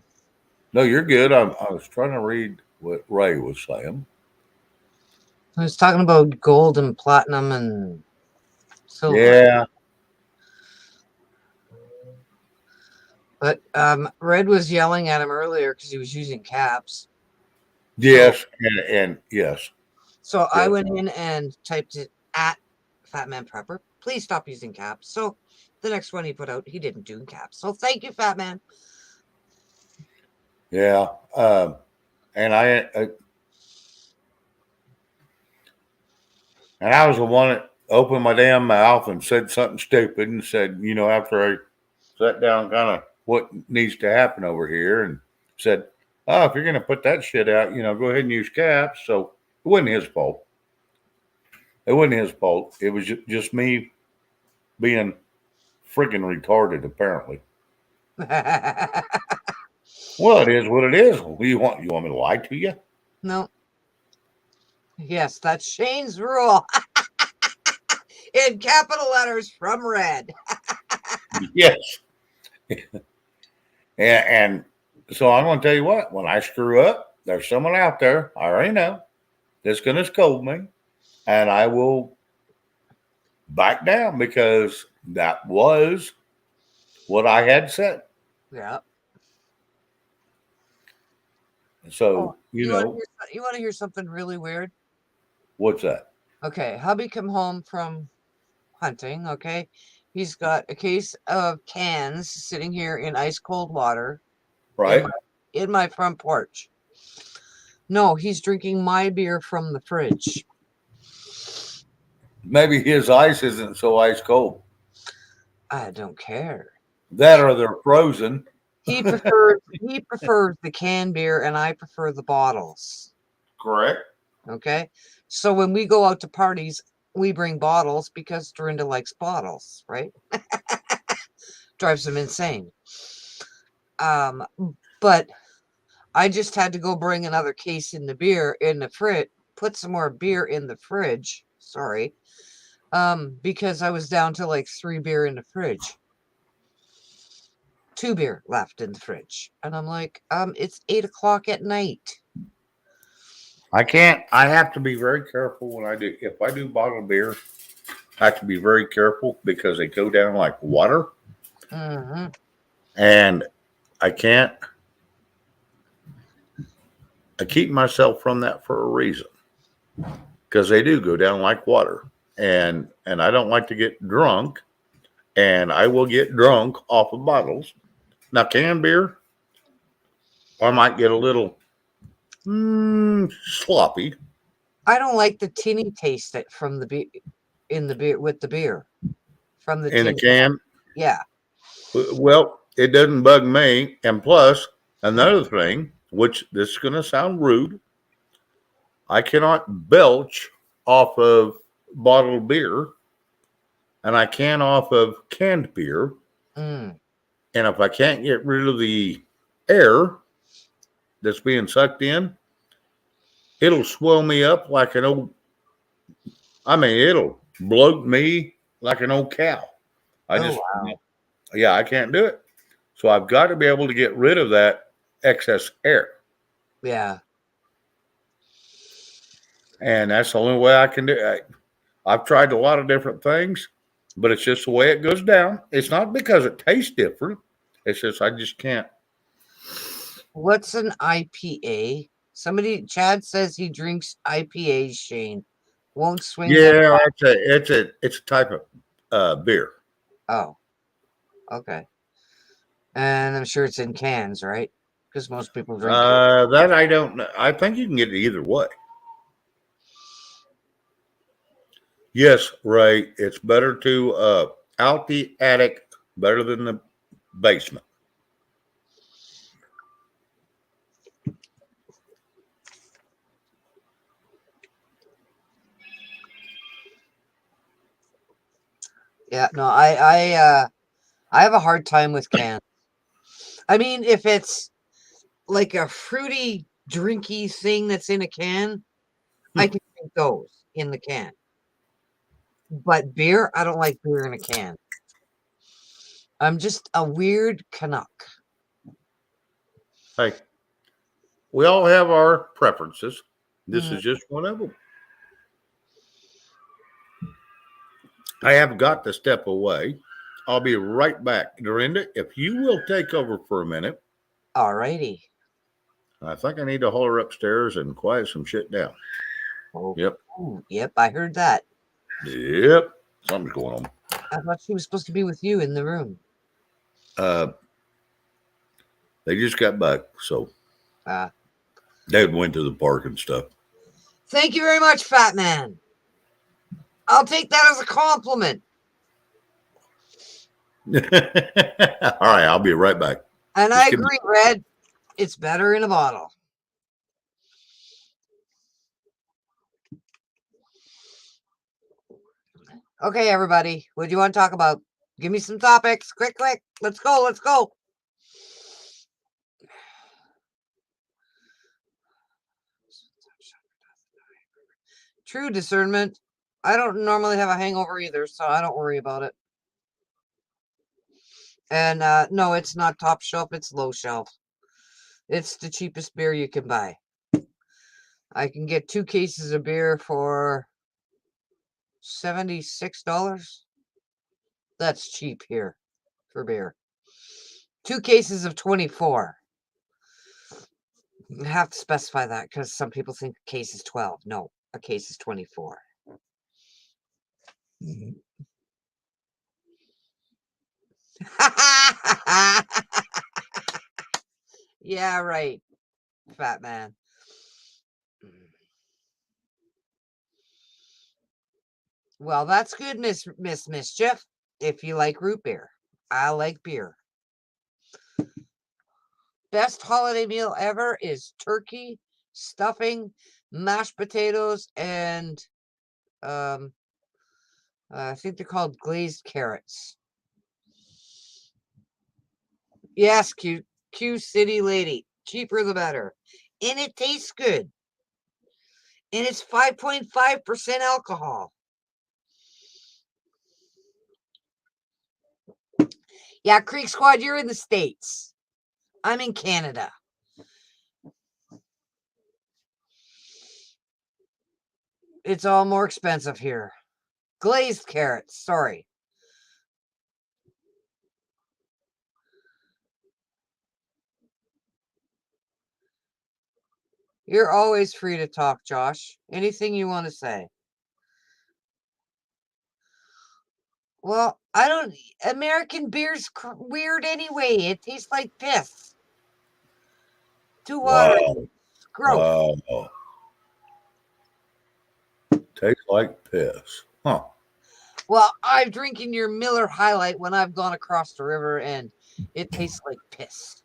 No, you're good. I was trying to read what Ray was saying. I was talking about gold and platinum and silver. Yeah. But Red was yelling at him earlier because he was using caps. Yes. And yes. So I Yeah. went in and typed it at Fatman Prepper. Please stop using caps. So the next one he put out, he didn't do caps. So thank you, Fatman. Yeah. And I was the one that opened my damn mouth and said something stupid and said, after I sat down, kind of what needs to happen over here, and said, "Oh, if you're going to put that shit out, go ahead and use caps." So it wasn't his fault. It wasn't his fault. It was just me being freaking retarded, apparently. Well, it is what it is. What do you want? You want me to lie to you? No. Yes, that's Shane's rule. In capital letters from Red. Yes. And so I'm going to tell you what, when I screw up, there's someone out there, I already know, that's going to scold me, and I will back down because that was what I had said. Yeah. So, you want to hear something really weird? what's that? Okay, hubby come home from hunting. Okay, he's got a case of cans sitting here in ice cold water in Right? my front porch. No, he's drinking my beer from the fridge. Maybe his ice isn't so ice cold. I don't care. That or they're frozen. He prefers the canned beer, and I prefer the bottles. Correct. Okay, so when we go out to parties, we bring bottles because Dorinda likes bottles, right? Drives him insane. But I just had to go bring another case in the fridge, put some more beer in the fridge. Sorry. Because I was down to like 3 beer in the fridge. 2 beer left in the fridge. And I'm like, it's 8 o'clock at night. I have to be very careful if I do bottled beer, I have to be very careful because they go down like water. Mm-hmm. And I can't, I keep myself from that for a reason because they do go down like water. And I don't like to get drunk, and I will get drunk off of bottles. Now, canned beer, I might get a little sloppy. I don't like the tinny taste that from the beer in the beer with the beer from the In a tin. can. Yeah. Well, it doesn't bug me. And plus, another thing, which this is going to sound rude, I cannot belch off of bottled beer, and I can off of canned beer. Mm. And if I can't get rid of the air that's being sucked in, it'll swell me up like it'll bloat me like an old cow. Wow. Yeah, I can't do it. So I've got to be able to get rid of that excess air. Yeah. And that's the only way I can do it. I've tried a lot of different things, but it's just the way it goes down. It's not because it tastes different. It's just I just can't. What's an IPA? Chad says he drinks IPAs, Shane. Won't swing them. Yeah, it's a type of beer. Oh, okay. And I'm sure it's in cans, right? Because most people drink it. That I don't know. I think you can get it either way. Yes, Ray. It's better to out the attic better than the basement. Yeah, no, I have a hard time with cans. I mean, if it's like a fruity, drinky thing that's in a can, I can drink those in the can. But beer, I don't like beer in a can. I'm just a weird Canuck. Hey, we all have our preferences. This Mm, is just one of them. I have got to step away. I'll be right back. Dorinda, if you will take over for a minute, alrighty. I think I need to haul her upstairs and quiet some shit down. Oh, Yep. ooh, yep, I heard that. Yep. Something's going on. I thought she was supposed to be with you in the room. Uh, they just got back, so Uh, they went to the park and stuff. thank you very much, Fat Man. I'll take that as a compliment. All right, I'll be right back. And Just I give me- agree, Red. It's better in a bottle. Okay, everybody. What do you want to talk about? Give me some topics. Quick, quick. Let's go. Let's go. True discernment. I don't normally have a hangover either, so I don't worry about it. And no, it's not top shelf, it's low shelf. It's the cheapest beer you can buy. I can get 2 cases of beer for $76. That's cheap here for beer. 2 cases of 24. I have to specify that because some people think a case is 12. No, a case is 24. Yeah, right, Fat Man. Well, that's good, Miss Mischief. If you like root beer, I like beer. Best holiday meal ever is turkey, stuffing, mashed potatoes, and um, I think they're called glazed carrots. Yes, Q City Lady. Cheaper the better. And it tastes good. And it's 5.5% alcohol. Yeah, Creek Squad, you're in the States. I'm in Canada. It's all more expensive here. Glazed carrots, sorry. You're always free to talk, Josh. Anything you want to say. Well, I don't. American beer's weird anyway. It tastes like piss. Too watery. Wow. Gross. Wow. Tastes like piss. Huh. Well, I'm drinking your Miller Highlight when I've gone across the river and it tastes like piss.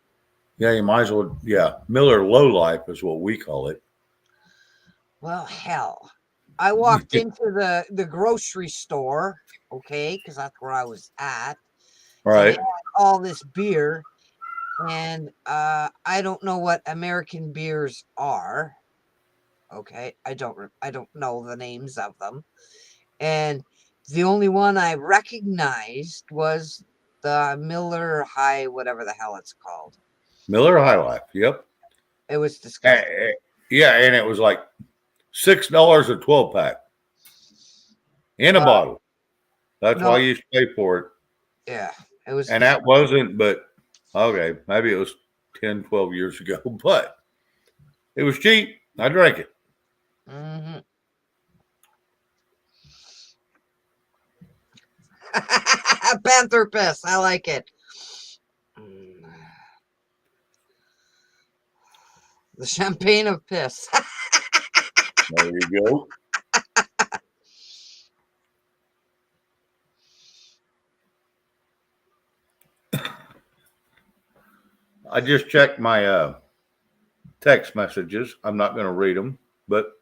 Yeah, you might as well. Yeah. Miller Low Life is what we call it. Well, hell. I walked into the grocery store, okay, because that's where I was at, and they Right. had all this beer, and I don't know what American beers are. Okay, I don't know the names of them, and the only one I recognized was the Miller High, whatever the hell it's called. Miller High Life. Yep. It was Eh, disgusting. yeah, and it was like $6 a 12 pack in a Well, bottle. That's why no, you pay for it. yeah, it was. And that wasn't, but okay, maybe it was 10, 12 years ago, but it was cheap. I drank it. Mm-hmm. Panther piss. I like it. The champagne of piss. There you go. I just checked my text messages. I'm not going to read them, but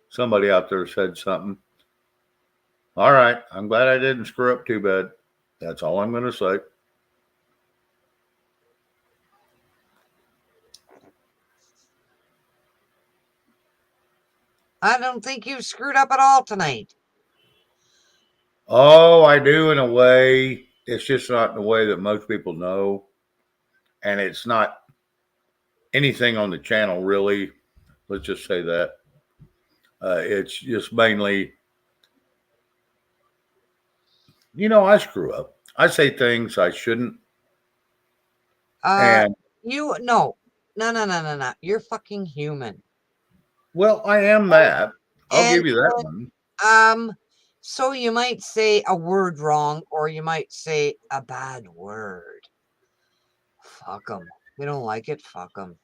somebody out there said something. All right. I'm glad I didn't screw up too bad. That's all I'm going to say. I don't think you've screwed up at all tonight. Oh, I do in a way. It's just not in a way that most people know. And it's not anything on the channel, really. Let's just say that. It's just mainly, I screw up. I say things I shouldn't. Uh, And, you no, no, no, no, no, no. You're fucking human. well, I am that. I'll And give you that one. so you might say a word wrong, or you might say a bad word. Fuck them. We don't like it. Fuck them.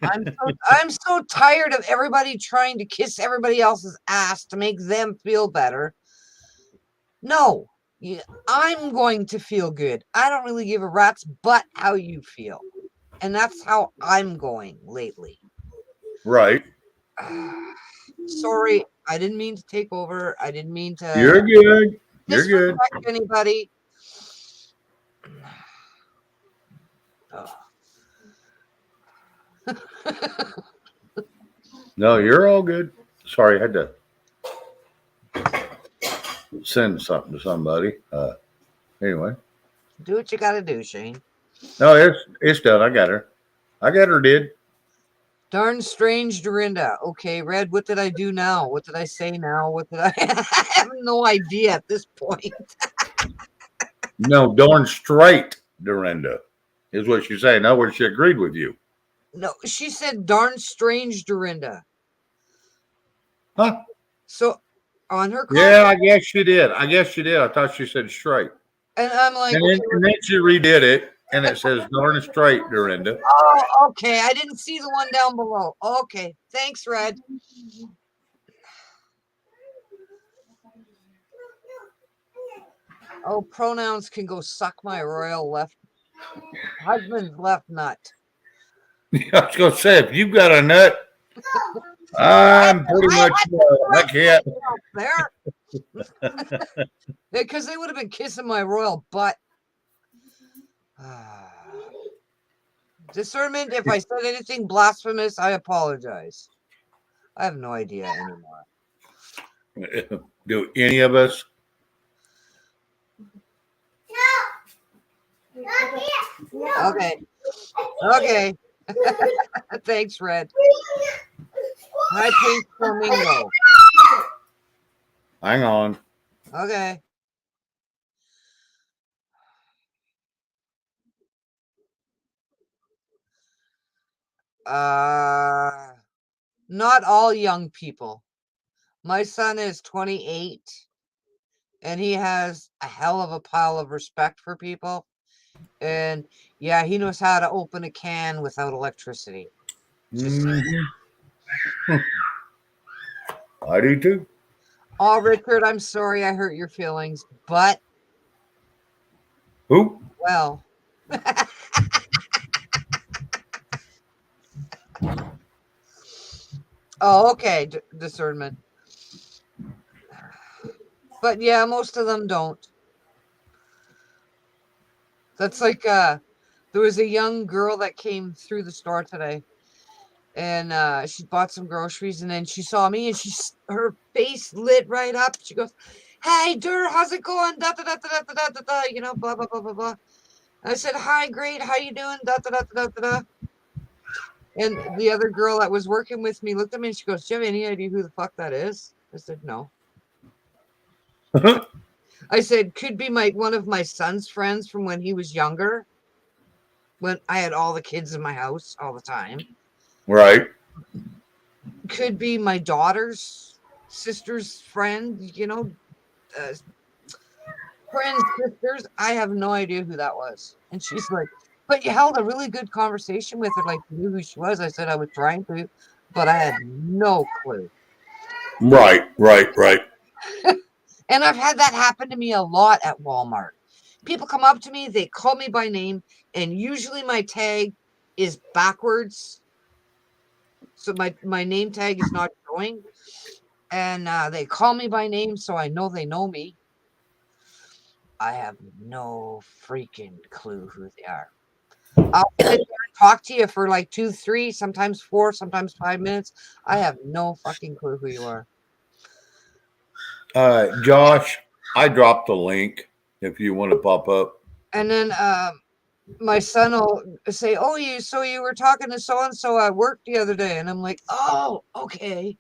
I'm so tired of everybody trying to kiss everybody else's ass to make them feel better. No, I'm going to feel good. I don't really give a rat's butt how you feel, and that's how I'm going lately. Right. Sorry, I didn't mean to take over. I didn't mean to You're good. You're good. disrespect anybody. No, you're all good. Sorry, I had to send something to somebody. Anyway, Do what you gotta do, Shane. no, it's done. I got her. I got her. Did Darn strange, Dorinda. Okay, Red, what did I do now? What did I say now? What did I I have no idea at this point. no darn straight, Dorinda, is what she's saying. In other words, she agreed with you. No, she said darn strange, Dorinda. Huh? So on her comment, Yeah, I guess she did. I thought she said straight. and I'm like, And okay, then she redid it, and it says darn straight, Dorinda. oh, okay. I didn't see the one down below. Okay, thanks, Red. Oh, pronouns can go suck my royal left husband's left nut. I was going to say, if you've got a nut, I'm pretty much, I can't. There. Because they would have been kissing my royal butt. Discernment, if I said anything blasphemous, I apologize. I have no idea anymore. Do any of us? Okay. Okay. Thanks, Red. Hi, Pink Flamingo. Hang on. Okay. Not all young people. My son is 28 and he has a hell of a pile of respect for people. And yeah, he knows how to open a can without electricity. I do too. Oh, Richard, I'm sorry I hurt your feelings, but Who? well. Oh, okay, discernment. But yeah, most of them don't. That's like there was a young girl that came through the store today, and she bought some groceries, and then she saw me, and her face lit right up. She goes, "Hey, Dur, how's it going? Da da da da da da da da. You know, blah blah blah blah blah." I said, "Hi, great. How you doing? Da da da da da da." And the other girl that was working with me looked at me and she goes, "Do you have any idea who the fuck that is?" I said, "No." I said, "Could be one of my son's friends from when he was younger, when I had all the kids in my house all the time. Right. Could be my daughter's sister's friend, friends, sisters. I have no idea who that was." And she's like, "But you held a really good conversation with her, like you knew who she was." I said, "I was trying to, but I had no clue." Right. And I've had that happen to me a lot at Walmart. People come up to me, they call me by name, and usually my tag is backwards. So my name tag is not showing. And they call me by name, so I know they know me. I have no freaking clue who they are. I'll sit there and talk to you for like 2, 3, sometimes 4, sometimes 5 minutes. I have no fucking clue who you are. Josh, I dropped the link if you want to pop up. And then my son will say, "Oh, you were talking to so and so at work the other day," and I'm like, "Oh, okay,"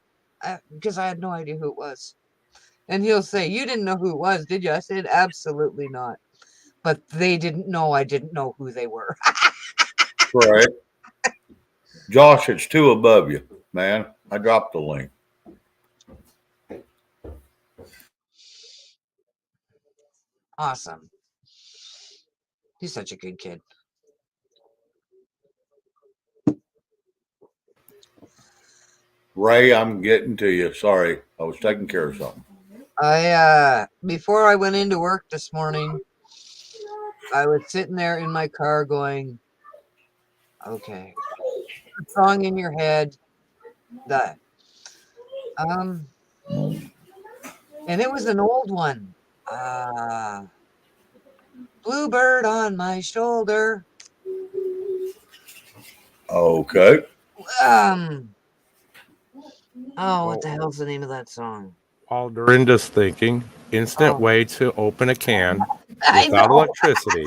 because I had no idea who it was. And he'll say, "You didn't know who it was, did you?" I said, "Absolutely not." But they didn't know I didn't know who they were. Right. Josh, it's two above you, man. I dropped the link. Awesome. He's such a good kid. Ray, I'm getting to you. Sorry. I was taking care of something. Before I went into work this morning, I was sitting there in my car going, okay, song in your head that and it was an old one. Bluebird on my shoulder. Okay. Um what the hell's the name of that song? While Dorinda's thinking, instant way to open a can I without know. electricity.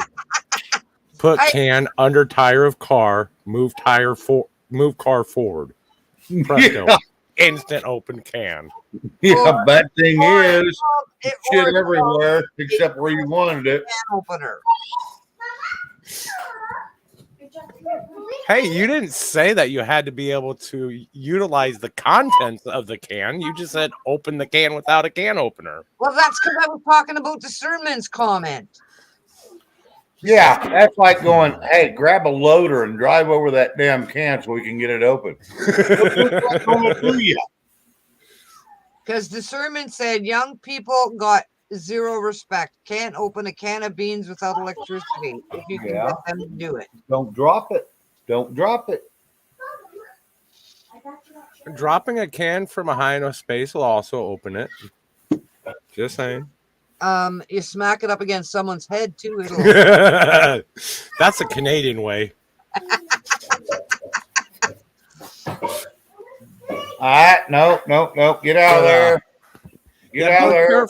Put can under tire of car, move car forward. Presto. Yeah. Instant open can. Yeah. Bad thing is, It shit everywhere except where you wanted it. can opener. Hey, you didn't say that you had to be able to utilize the contents of the can. You just said open the can without a can opener. Well, that's because I was talking about the sermon's comment. Yeah, that's like going, hey, grab a loader and drive over that damn can so we can get it open. Because the sermon said young people got zero respect. Can't open a can of beans without electricity. If you can get them to do it. Don't drop it. Don't drop it. Dropping a can from a high enough space will also open it. Just saying. You smack it up against someone's head too. It'll. That's a Canadian way. All right, no, get out of there. Get out of there.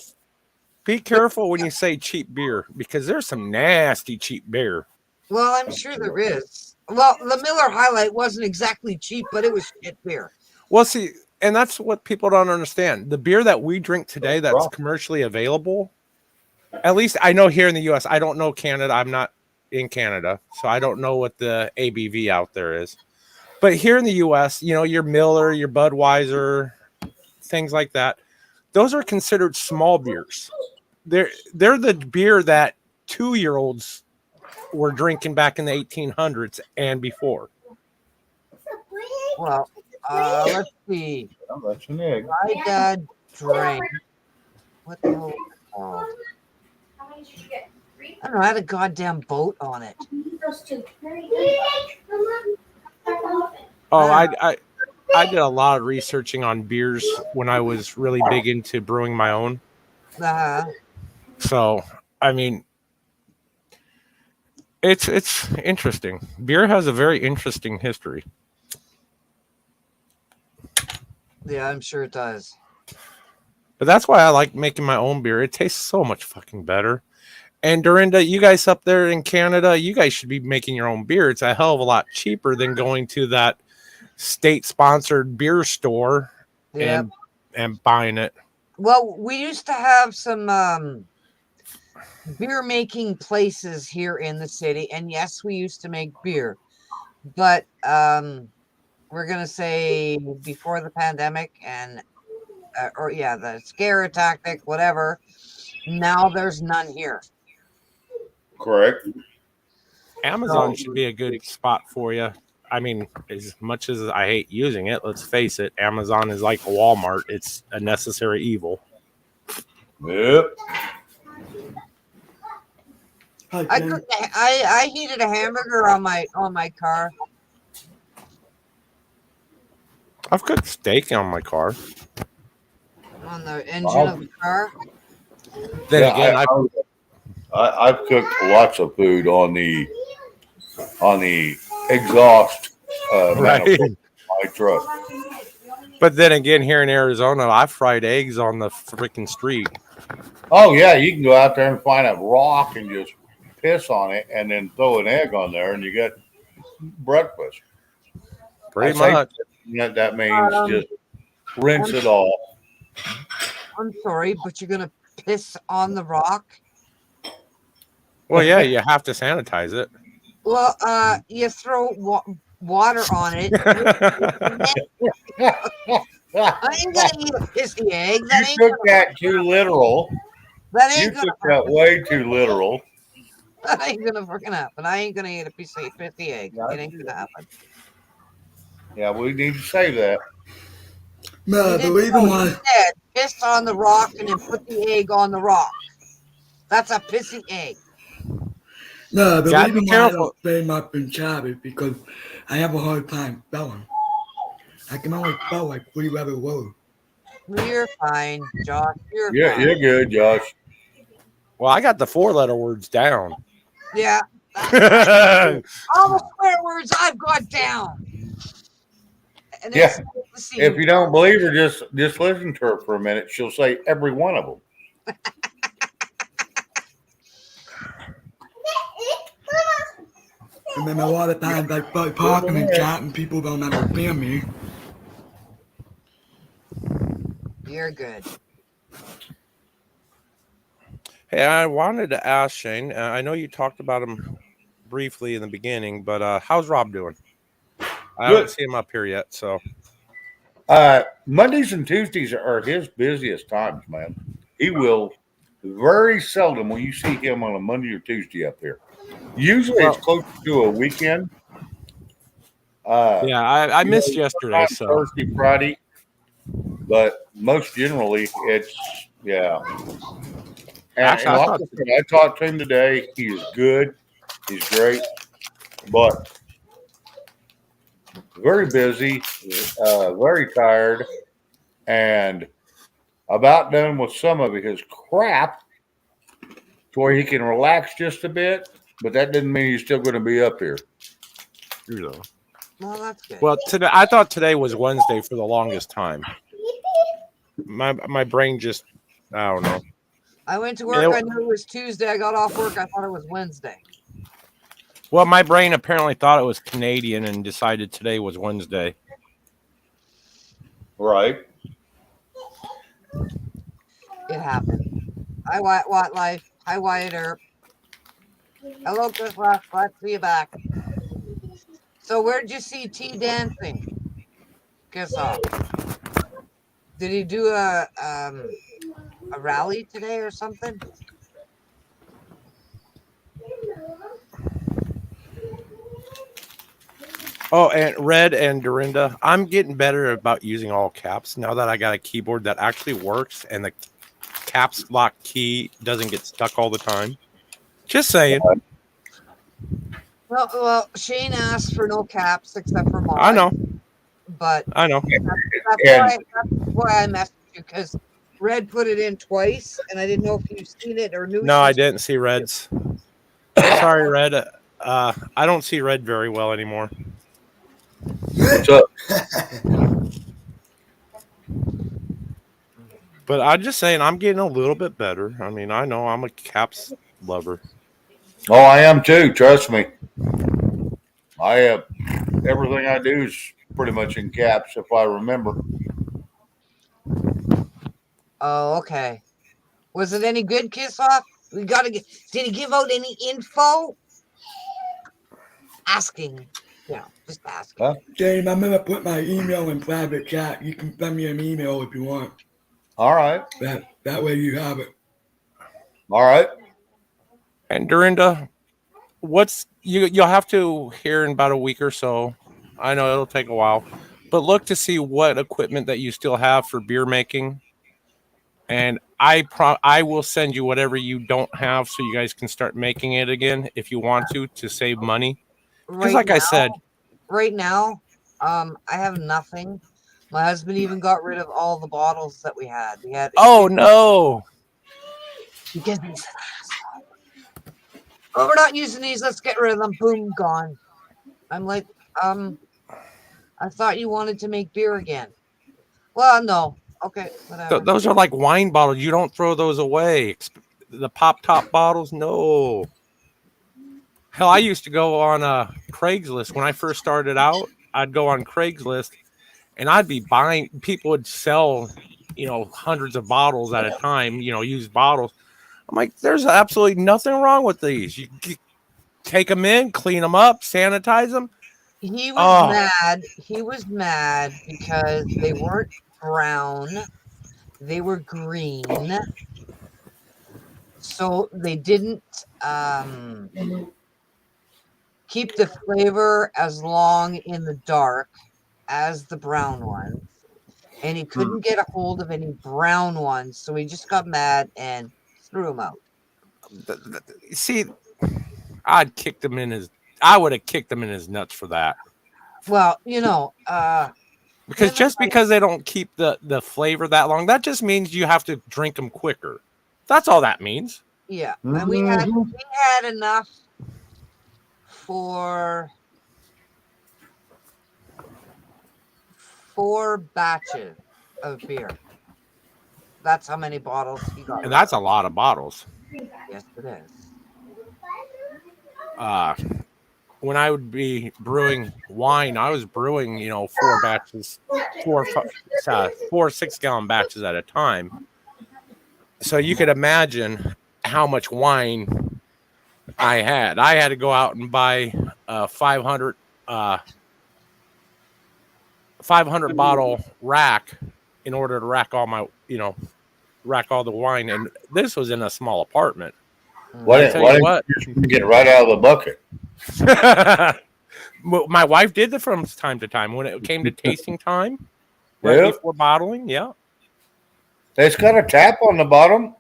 Be careful when you say cheap beer because there's some nasty cheap beer. Well, I'm sure there is. Well, the Miller High Life wasn't exactly cheap, but it was shit beer. Well, see, and that's what people don't understand. The beer that we drink today that's commercially available, at least I know here in the U.S., I don't know Canada. I'm not in Canada, so I don't know what the ABV out there is. But here in the U.S., you know, your Miller, your Budweiser, things like that, those are considered small beers. They're the beer that 2-year-olds were drinking back in the 1800s and before. Well, let's see. Oh, that's an egg. My dad drank. What the hell was it called? How many did you get? 3? I don't know. I had a goddamn boat on it. Those 2. Oh, I did a lot of researching on beers when I was really big into brewing my own. So, I mean, it's interesting. Beer has a very interesting history. Yeah, I'm sure it does. But that's why I like making my own beer. It tastes so much fucking better. And Dorinda, you guys up there in Canada, you guys should be making your own beer. It's a hell of a lot cheaper than going to that state-sponsored beer store and buying it. Well, we used to have some beer making places here in the city, and yes, we used to make beer. But we're gonna say before the pandemic and the scare tactic, whatever. Now there's none here. Correct. Amazon should be a good spot for you. I mean, as much as I hate using it, let's face it, Amazon is like Walmart. It's a necessary evil. Yep. I heated a hamburger on my car. I've cooked steak on my car. On the engine of the car. Then again, I've cooked lots of food on the exhaust manifold of my truck. But then again, here in Arizona, I fried eggs on the freaking street. Oh yeah, you can go out there and find a rock and just piss on it and then throw an egg on there, and you get breakfast. Pretty I say much. that means Um, just rinse I'm, it off. I'm sorry, but you're gonna piss on the rock. Well, yeah, you have to sanitize it. Well, you throw water on it. I ain't gonna eat a pissy egg. You took that too literal. That You ain't gonna took that way too literal. that ain't gonna freaking happen. I ain't gonna eat a pissy egg. It ain't gonna happen. Yeah, we need to save that. No, You the didn't reason know. You why. said piss on the rock and then put the egg on the rock. That's a pissy egg. No, the Gotta be reason why I careful. don't say my Punjab is because I have a hard time spelling. I can only spell like 3 letter words. You're fine, Josh. You're Yeah, fine. you're good, Josh. Well, I got the 4-letter words down. Yeah. Yeah, All the swear words I've got down. And Yeah. it's the scene. If you don't believe her, just listen to her for a minute. She'll say every one of them. And then a lot of times I start talking and chatting, people don't understand me. You're good. Hey, I wanted to ask Shane. I know you talked about him briefly in the beginning, but how's Rob doing? I haven't Good. seen him up here yet, so Mondays and Tuesdays are his busiest times, man. He will very seldom will you see him on a Monday or Tuesday up here. Usually it's well, close to a weekend. Uh, yeah, I you know, missed yesterday, sometimes so Thursday, Friday, but most generally it's yeah. And actually, I like thought I said, I talked to him today. He is good. He's great, but very busy, very tired, and about done with some of his crap to where he can relax just a bit. But that doesn't mean he's still going to be up here. Well, that's good. well today. I thought today was Wednesday for the longest time. My brain just I don't know. I went to work. I knew it was Tuesday. I got off work. I thought it was Wednesday. Well, my brain apparently thought it was Canadian and decided today was Wednesday. Right. It happened. Hi, White Life. Hi, Wyatt Earp. Hello, Chris Rock. Glad to see you back. So, where'd you see T dancing? Kiss off. Did he do a rally today or something? Oh, and Red and Dorinda, I'm getting better about using all caps now that I got a keyboard that actually works and the caps lock key doesn't get stuck all the time. Just saying. Well, Shane asked for no caps except for mod. I know. But I know. that's why I messaged you, because Red put it in twice, and I didn't know if you've seen it or knew. No, I didn't see Reds. Sorry, Red. I don't see Red very well anymore. What's up? But I'm just saying, I'm getting a little bit better. I mean, I know I'm a caps lover. Oh, I am too. Trust me. I have everything I do is pretty much in caps if I remember. Oh, okay. Was it any good, Kiss Off? We gotta get. Did he give out any info? Asking. Yeah, just asking. Huh? James, I'm gonna put my email in private chat. You can send me an email if you want. All right. That way you have it. All right. And Dorinda, you'll have to hear in about a week or so. I know it'll take a while, but look to see what equipment that you still have for beer making. And I will send you whatever you don't have so you guys can start making it again if you want to save money. Because I said, right now, I have nothing. My husband even got rid of all the bottles that we had. Oh no. Because he's oh, we're not using these. Let's get rid of them. Boom, gone. I'm like, I thought you wanted to make beer again. Well, no. Okay, whatever. Those are like wine bottles. You don't throw those away. The pop top bottles, no. Hell, I used to go on Craigslist when I first started out. I'd go on Craigslist and I'd be buying. People would sell, hundreds of bottles at a time. Used bottles. I'm like, there's absolutely nothing wrong with these. You take them in, clean them up, sanitize them. He was Oh. mad. He was mad because they weren't brown. They were green. So they didn't keep the flavor as long in the dark as the brown ones. And he couldn't get a hold of any brown ones. So he just got mad and threw them out. See, I would have kicked him in his nuts for that. Well, because because they don't keep the flavor that long, that just means you have to drink them quicker. That's all that means. Yeah, and we had enough for 4 batches of beer. That's how many bottles he got. And that's a lot of bottles. Yes, it is. When I would be brewing wine, I was brewing, 4 batches, 4 6-gallon batches at a time. So you could imagine how much wine I had. I had to go out and buy a 500 bottle rack in order to rack all my, rack all the wine. And this was in a small apartment. Why didn't you get it right out of the bucket? My wife did it from time to time when it came to tasting time, right before bottling. Yeah, it's got a tap on the bottom.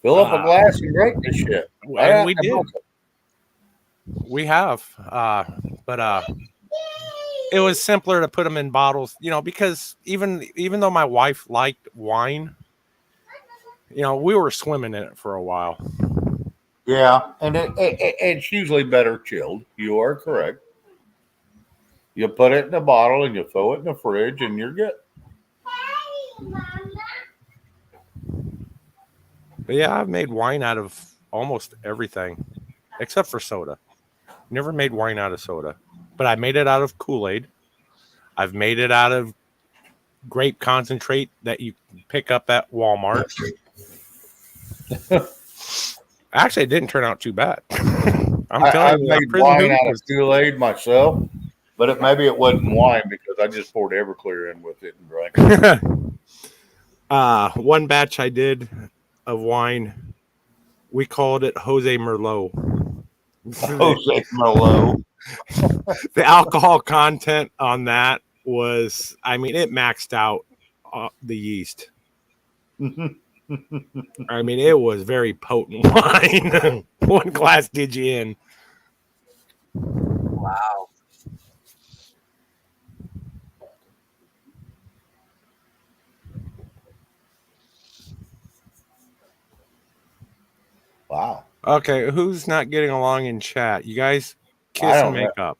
Fill up a glass and drink this shit. And we did. We have, but it was simpler to put them in bottles, because even though my wife liked wine, we were swimming in it for a while. Yeah, and it's usually better chilled. You are correct. You put it in a bottle and you throw it in the fridge and you're good. But yeah, I've made wine out of almost everything except for soda. Never made wine out of soda, but I made it out of Kool-Aid. I've made it out of grape concentrate that you pick up at Walmart. Actually, it didn't turn out too bad. I've made wine out of Kool-Aid myself, but maybe it wasn't wine because I just poured Everclear in with it and drank it. One batch I did of wine, we called it Jose Merlot. Jose Merlot. The alcohol content on that was, it maxed out the yeast. It was very potent wine. One glass did you in. Wow. Wow. Okay, who's not getting along in chat? You guys kiss and make up.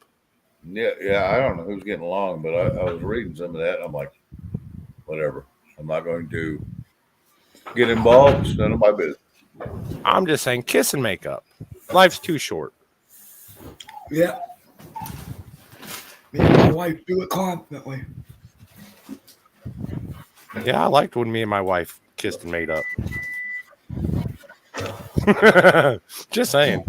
Yeah, I don't know who's getting along, but I was reading some of that. And I'm like, whatever. I'm not going to get involved. It's none of my business. I'm just saying, kiss and make up. Life's too short. Yeah. Me and my wife do it confidently. Yeah, I liked when me and my wife kissed and made up. Just saying.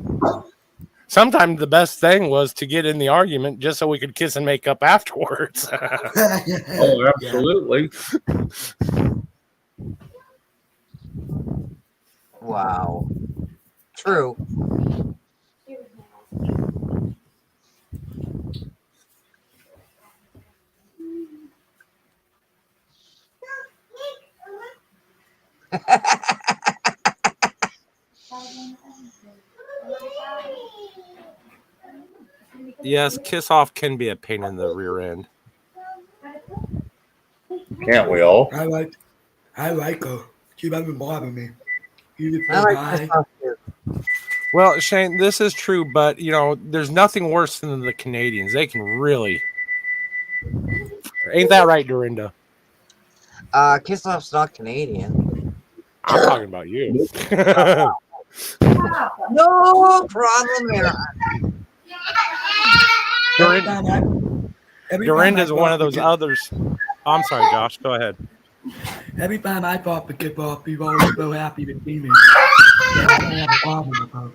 Sometimes the best thing was to get in the argument just so we could kiss and make up afterwards. Oh, absolutely. Wow. True. Yes, kiss off can be a pain in the rear end. Can't we all? I like her. She doesn't bother me. I like Well, Shane, this is true, but there's nothing worse than the Canadians. They can really. Ain't that right, Dorinda? Kisloff's not Canadian. I'm talking about you. No problem there. Every time I, every time I Dorinda's one thought of those forget- others. I'm sorry, Josh. Go ahead. Every time I thought to get off, you're always so happy to see me. And I don't have a problem about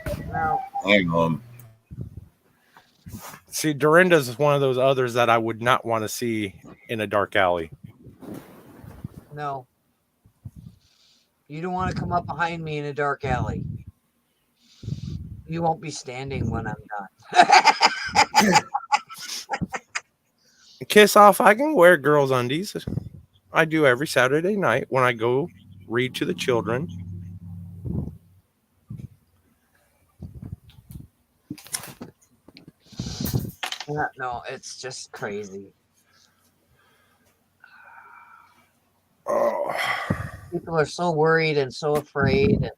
it. No, Hang on. See, Dorinda's one of those others that I would not want to see in a dark alley. no. You don't want to come up behind me in a dark alley. You won't be standing when I'm done. Kiss off. I can wear girls' undies. I do every Saturday night when I go read to the children. No, it's just crazy. Oh. People are so worried and so afraid. And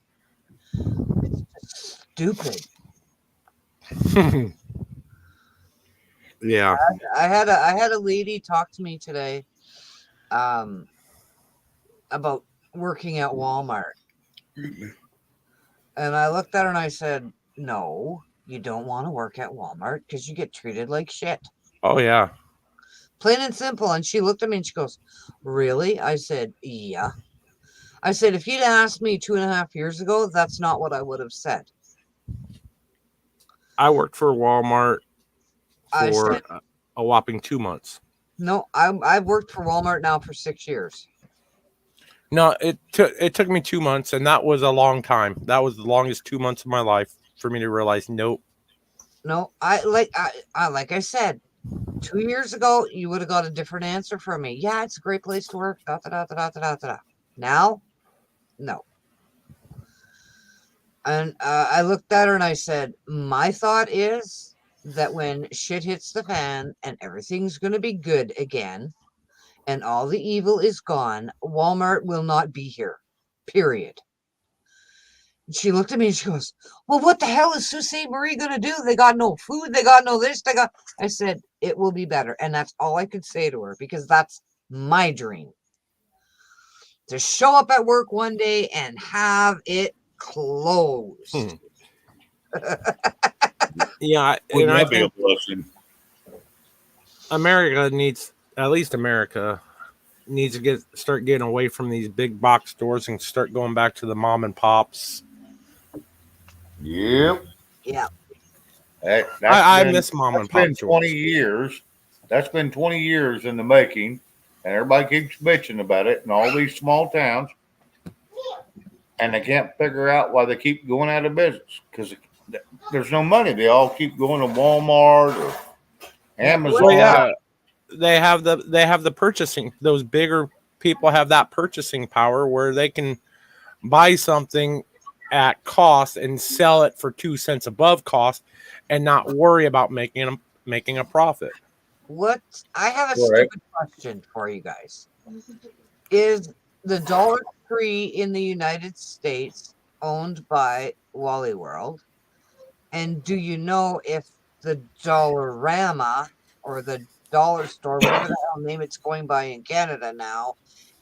it's just stupid. Yeah. I had a lady talk to me today about working at Walmart. And I looked at her and I said, no, you don't want to work at Walmart because you get treated like shit. Oh, yeah. Plain and simple. And she looked at me and she goes, really? I said, yeah. I said, if you'd asked me 2.5 years ago, that's not what I would have said. I worked for Walmart I for said, a whopping 2 months. no, I've worked for Walmart now for 6 years. No, it took me 2 months, and that was a long time. That was the longest 2 months of my life for me to realize, nope. No, like I said, 2 years ago, you would have got a different answer from me. Yeah, it's a great place to work. Da, da, da, da, da, da, da. Now, no. And I looked at her and I said, my thought is that when shit hits the fan and everything's going to be good again and all the evil is gone, Walmart will not be here. Period. And she looked at me and she goes, well, what the hell is Sault Marie going to do? They got no food. They got no this. I said, it will be better. And that's all I could say to her because that's my dream. To show up at work one day and have it closed. Yeah, Would and I that be a think blessing? America needs, at least America, needs to start getting away from these big box stores and start going back to the mom and pops. Yep. Yeah. I miss mom and That's been pop 20 stores. years. That's been 20 years in the making, and everybody keeps bitching about it in all these small towns, and they can't figure out why they keep going out of business because there's no money. They all keep going to Walmart or Amazon. Well, yeah, they have the purchasing. Those bigger people have that purchasing power where they can buy something at cost and sell it for 2 cents above cost and not worry about making a profit. What I have a Correct. stupid question for you guys. Is the Dollar Tree in the United States owned by Wally World? And do you know if the Dollarama or the dollar store, whatever the hell name it's going by in Canada now,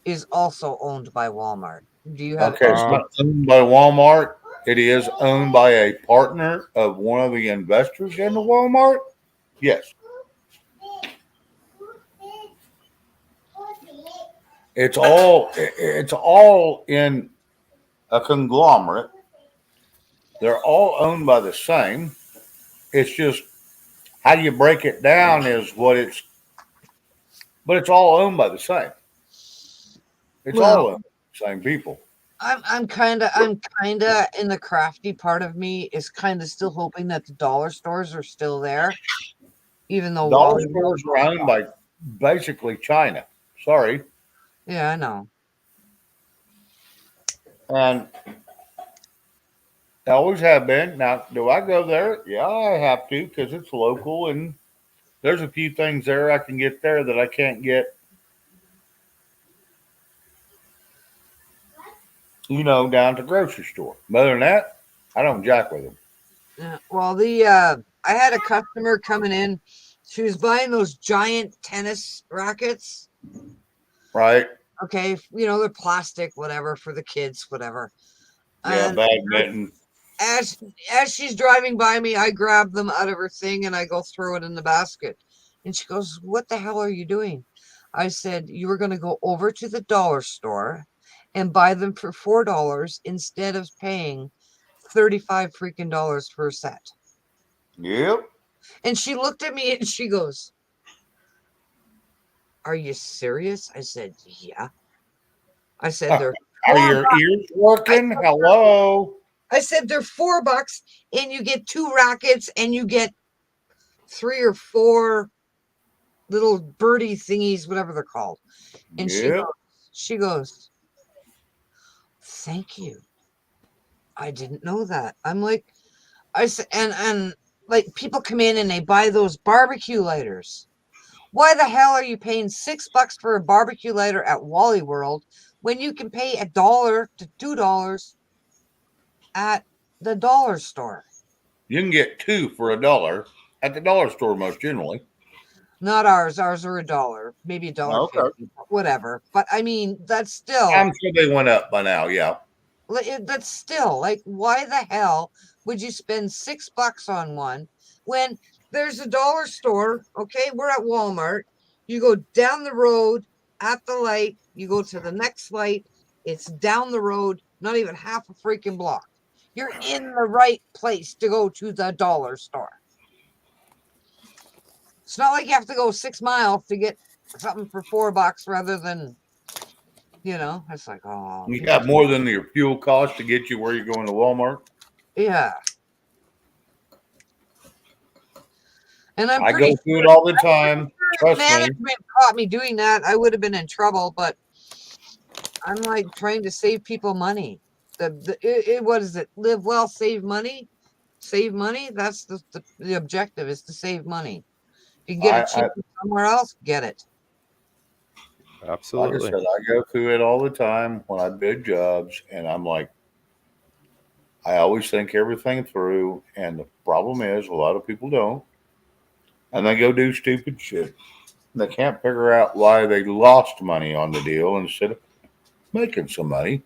is also owned by Walmart? Do you have Okay, it's not owned by Walmart. It is owned by a partner of one of the investors in the Walmart. Yes. It's all in a conglomerate. They're all owned by the same. It's just how you break it down is what it's, but it's all owned by the same. It's all owned by the same people. I'm kind of in the crafty part of me is kind of still hoping that the dollar stores are still there, even though Dollar Wally stores are owned by basically China. Sorry. Yeah, I know. And they always have been. Now, do I go there? Yeah, I have to because it's local and there's a few things there I can get there that I can't get, down at the grocery store. But other than that, I don't jack with them. Yeah, well, I had a customer coming in. She was buying those giant tennis rackets. Right. Okay, they're plastic, whatever, for the kids, whatever. Yeah, And badminton. as she's driving by me, I grab them out of her thing and I go throw it in the basket. And she goes, "What the hell are you doing?" I said, "You were going to go over to the dollar store and buy them for $4 instead of paying 35 freaking dollars for a set." Yep. And she looked at me and she goes, "Are you serious?" I said, "Yeah." I said, "They're Are $4." your ears working? Hello. I said, "They're $4 and you get 2 rackets and you get 3 or 4 little birdie thingies, whatever they're called." And Yep. she goes, "Thank you. I didn't know that." I'm like, I said, and like people come in and they buy those barbecue lighters. Why the hell are you paying $6 for a barbecue lighter at Wally World when you can pay $1 to $2 at the dollar store? You can get 2 for $1 at the dollar store most generally. Not ours. Ours are $1, maybe Okay. $1.50, whatever. But I mean, that's still I'm sure they went up by now. Yeah. that's still like, why the hell would you spend $6 on one when there's a dollar store? Okay, we're at Walmart. You go down the road at the light, you go to the next light, it's down the road, not even half a freaking block. You're in the right place to go to the dollar store. It's not like you have to go 6 miles to get something for $4 rather than, it's like, oh, You people, got more than your fuel cost to get you where you're going to Walmart. yeah. And I'm I pretty go through it all the time. sure Trust me. management caught me doing that, I would have been in trouble. But I'm like trying to save people money. What is it? Live well, save money. Save money. That's the objective, is to save money. If you can get it I cheaper somewhere else, get it. like I Absolutely. said, I go through it all the time when I bid jobs, and I'm like, I always think everything through. And the problem is, a lot of people don't, and they go do stupid shit. They can't figure out why they lost money on the deal instead of making some money.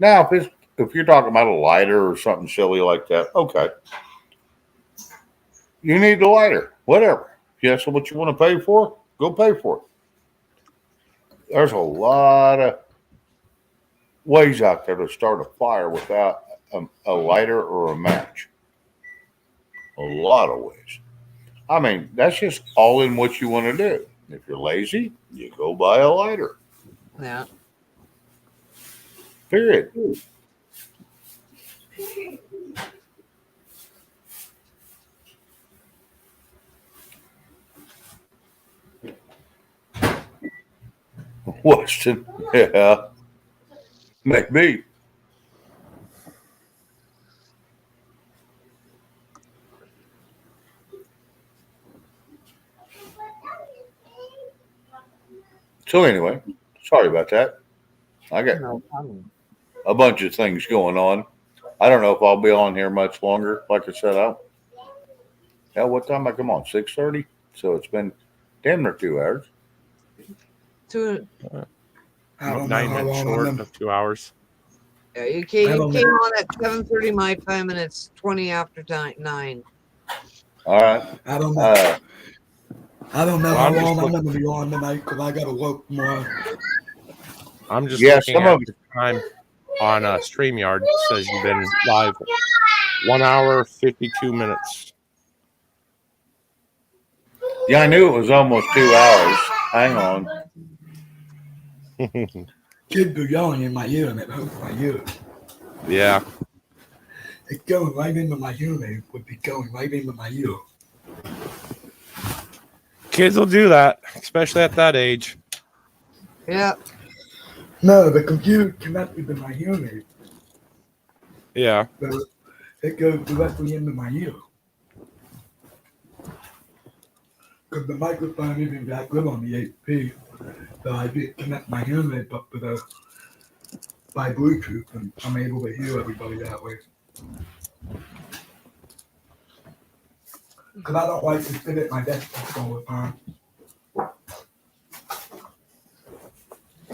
Now, if you're talking about a lighter or something silly like that, okay, you need the lighter, whatever. If that's what you want to pay for, go pay for it. There's a lot of ways out there to start a fire without a lighter or a match. A lot of ways. I mean, that's just all in what you want to do. If you're lazy, you go buy a lighter. Yeah. Period. Weston, yeah, maybe. So anyway, sorry about that. I got No problem. a bunch of things going on. I don't know if I'll be on here much longer. Like I said, what time I come on? 6:30. So it's been damn near 2 hours. Two. I don't know 9 how minutes long short I'm. of 2 hours. Yeah, you I came don't know. on at 7:30 my time, and it's 20 after 9. All right. I don't know. Uh, I don't know Well, how I'm just long I'm look, going to be on tonight because I got to work tomorrow. I'm just yeah, looking some at of the time on StreamYard. It says you've been live 1 hour 52 minutes. yeah, I knew it was almost 2 hours. Hang on. Kids are yelling in my ear and it hurts my ear. Yeah. It's going right into my ear. It would be going right into my ear. Kids will do that, especially at that age. Yeah. No, the computer connected to my hearing aid. Yeah. So it goes directly into my ear. Because the microphone isn't that good on the HP. So I did connect my hearing aid up to the by Bluetooth and I'm able to hear everybody that way. Because I don't like to sit at my desktop all the time.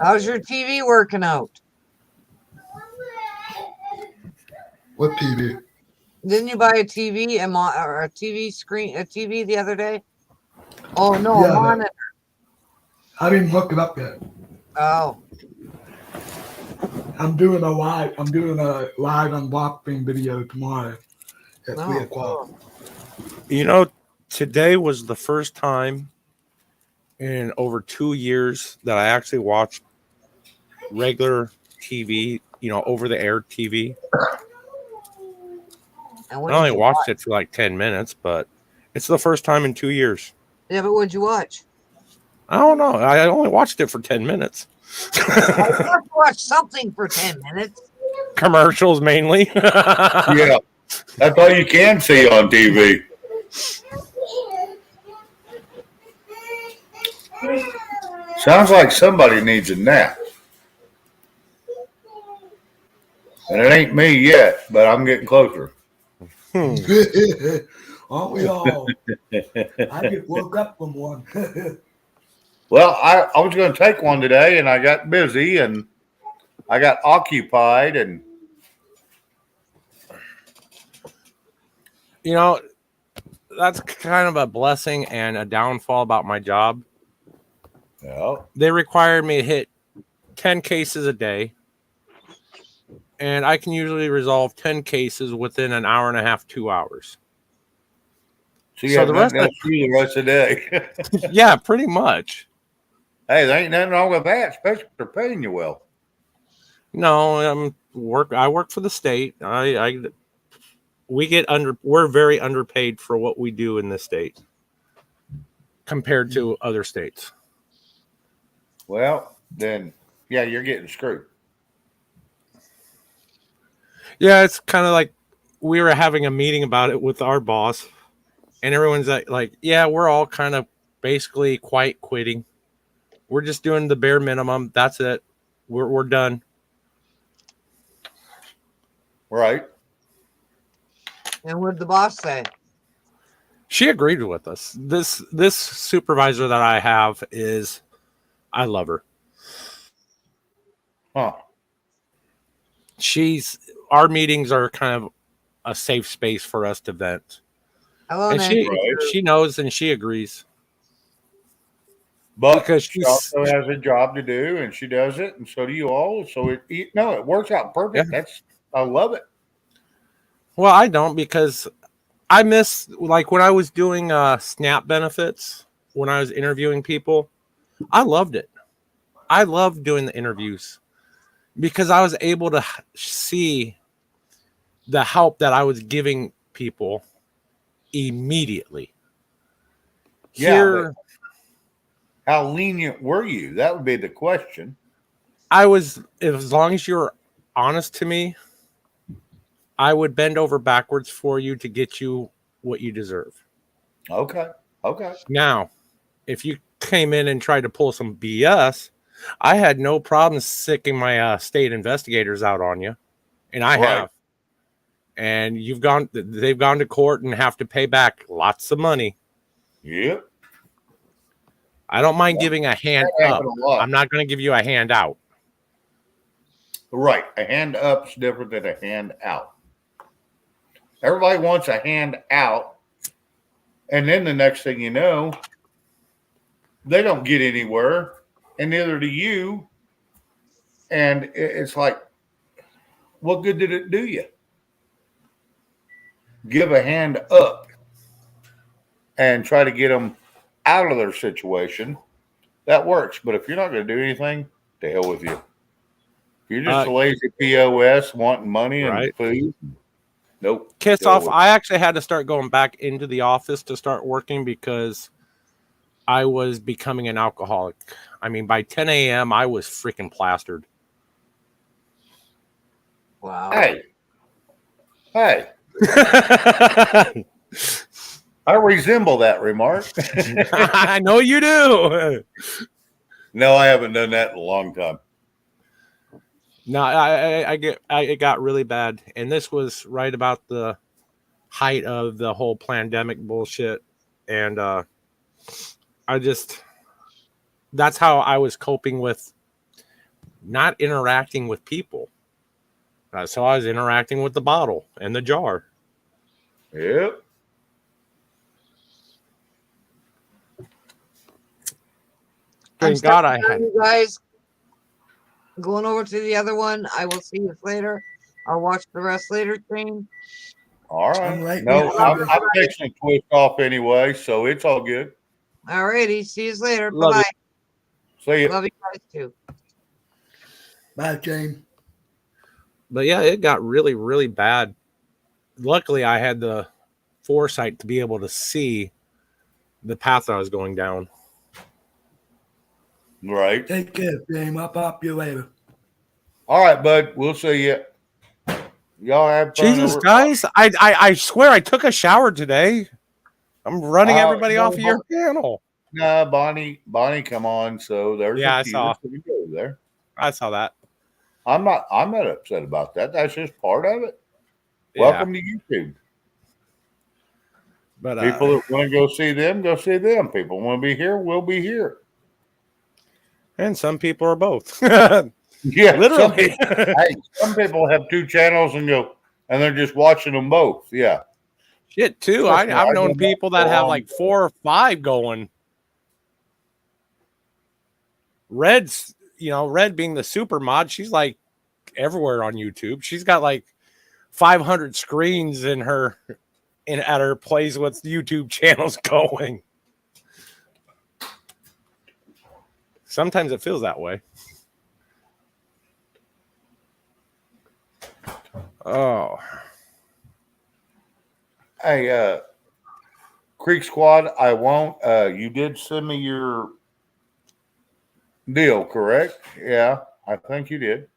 How's your TV working out? What TV? Didn't you buy a TV and or a TV screen, a TV the other day? Oh no, a Yeah, but monitor. I didn't hook it up yet. Oh, I'm doing a live unboxing video tomorrow at 3 o'clock. cool. You know, today was the first time in over 2 years that I actually watched regular TV, over the air TV. And I what only did you watched watch? it for like 10 minutes, but it's the first time in 2 years. Yeah, but what'd you watch? I don't know. I only watched it for 10 minutes. I have to watch something for 10 minutes. Commercials mainly. Yeah, that's all you can see on TV. Sounds like somebody needs a nap. And it ain't me yet, but I'm getting closer. Aren't we all? I just woke up from one. Well, I was going to take one today, and I got busy, and I got occupied, and That's kind of a blessing and a downfall about my job. yeah. They required me to hit 10 cases a day, and I can usually resolve 10 cases within an hour and a half, 2 hours. So you So have the rest nothing else to do the rest of the day. Yeah, pretty much. Hey, there ain't nothing wrong with that, especially if they're paying you well. No, I work for the state. We're very underpaid for what we do in this state compared to other states. Well, then, yeah, you're getting screwed. Yeah, it's kind of like we were having a meeting about it with our boss, and everyone's like, yeah, we're all kind of basically quitting. We're just doing the bare minimum. That's it. We're done. Right. And what did the boss say? She agreed with us. This supervisor that I have I love her. Huh. Our meetings are kind of a safe space for us to vent. Hello, And Nancy. she knows and she agrees. But Because she also has a job to do, and she does it, and so do you all. So it works out perfect. Yeah. I love it. Well, I don't, because I miss, like, when I was doing SNAP benefits, when I was interviewing people, I loved it. I loved doing the interviews because I was able to see the help that I was giving people immediately. Yeah, Here, how lenient were you? That would be the question. I was, as long as you're honest to me, I would bend over backwards for you to get you what you deserve. Okay. Now, if you came in and tried to pull some BS, I had no problem sicking my state investigators out on you, and I have. And they've gone to court and have to pay back lots of money. Yep. I don't mind giving a hand up. I'm not going to give you a hand out. Right. A hand up's different than a hand out. Everybody wants a hand out, and then the next thing you know, they don't get anywhere, and neither do you. And it's like, what good did it do you? Give a hand up and try to get them out of their situation. That works. But if you're not going to do anything, to hell with you. If you're just a lazy POS wanting money and food, nope. Kiss off. I actually had to start going back into the office to start working because I was becoming an alcoholic. I mean, by 10 a.m., I was freaking plastered. Wow. Hey. I resemble that remark. I know you do. No, I haven't done that in a long time. No, it got really bad, and this was right about the height of the whole pandemic bullshit, and that's how I was coping with not interacting with people. So I was interacting with the bottle and the jar. Yep. Thank God I had. You guys going over to the other one. I will see you later. I'll watch the rest later, stream. All right. I'm right No, behind you. I'm fixing to twist off anyway, so it's all good. Alrighty, see you later. Bye Love bye. See you. Love you guys too. Bye, James. But yeah, it got really, really bad. Luckily, I had the foresight to be able to see the path I was going down. Right. Take care, James. I'll pop you later. All right, bud. We'll see you. Y'all have fun. Jesus, guys, I swear I took a shower today. I'm running everybody off of your channel. Nah, Bonnie, come on. So there's Yeah, a I few saw. that we go there. I saw that. I'm not upset about that. That's just part of it. Yeah. Welcome to YouTube. But People that want to go see them, go see them. People want to be here, we'll be here. and some people are both. Yeah, Literally. some people have two channels and they're just watching them both. Yeah. Shit, too. I've known people that have like 4 or 5 going. Red's, Red being the super mod, she's like everywhere on YouTube. She's got like 500 screens at her place with YouTube channels going. Sometimes it feels that way. Oh. Hey, Creek Squad, I won't. You did send me your deal, correct? Yeah, I think you did.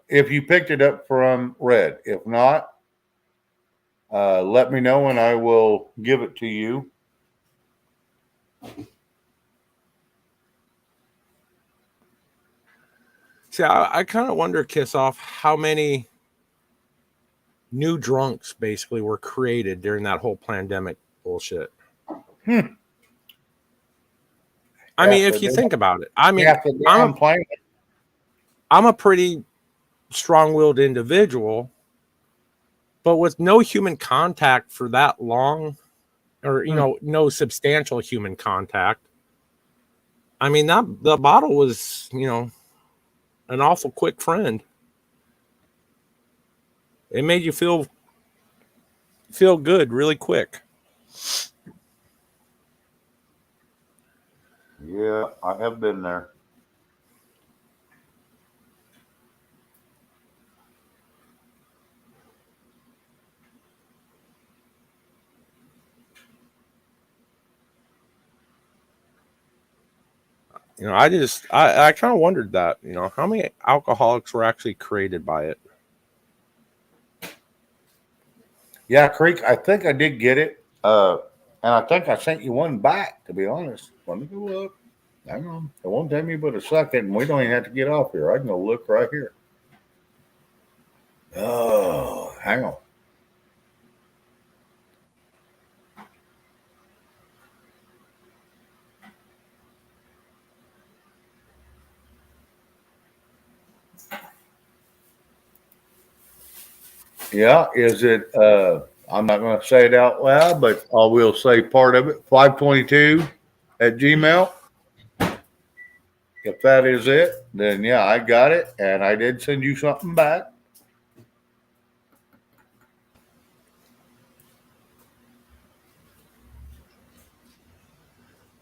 If you picked it up from Red, if not, let me know and I will give it to you. See, I kind of wonder, Kiss Off, how many new drunks basically were created during that whole pandemic bullshit. I mean, if you think about it, I mean, I'm a pretty strong-willed individual, but with no human contact for that long, or no substantial human contact, I mean, the bottle was, an awful quick friend. It made you feel good really quick. Yeah, I have been there. I kind of wondered that, how many alcoholics were actually created by it. Yeah, Creek, I think I did get it. And I think I sent you one back, to be honest. Let me go look. Hang on. It won't take me but a second, and we don't even have to get off here. I can go look right here. Oh, hang on. Yeah, is it I'm not going to say it out loud, but I will say part of it, 522 at Gmail. If that is it, then yeah, I got it, and I did send you something back.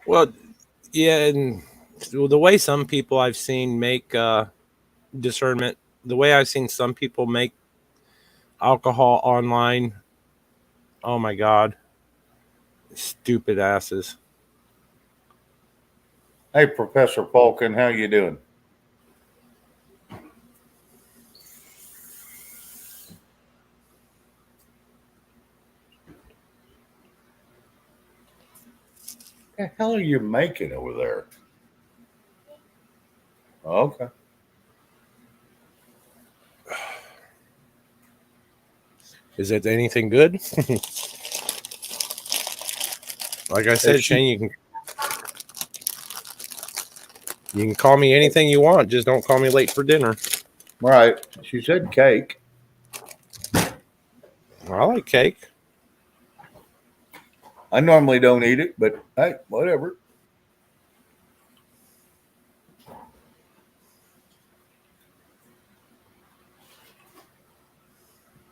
Well, yeah, and the way some people I've seen make discernment, the way I've seen some people make alcohol online, oh my God, stupid asses. Hey, Professor Falcon, how you doing? What the hell are you making over there? Okay. Is it anything good? Like I said, Shane, you can call me anything you want. Just don't call me late for dinner. Right. She said cake. I like cake. I normally don't eat it, but hey, whatever.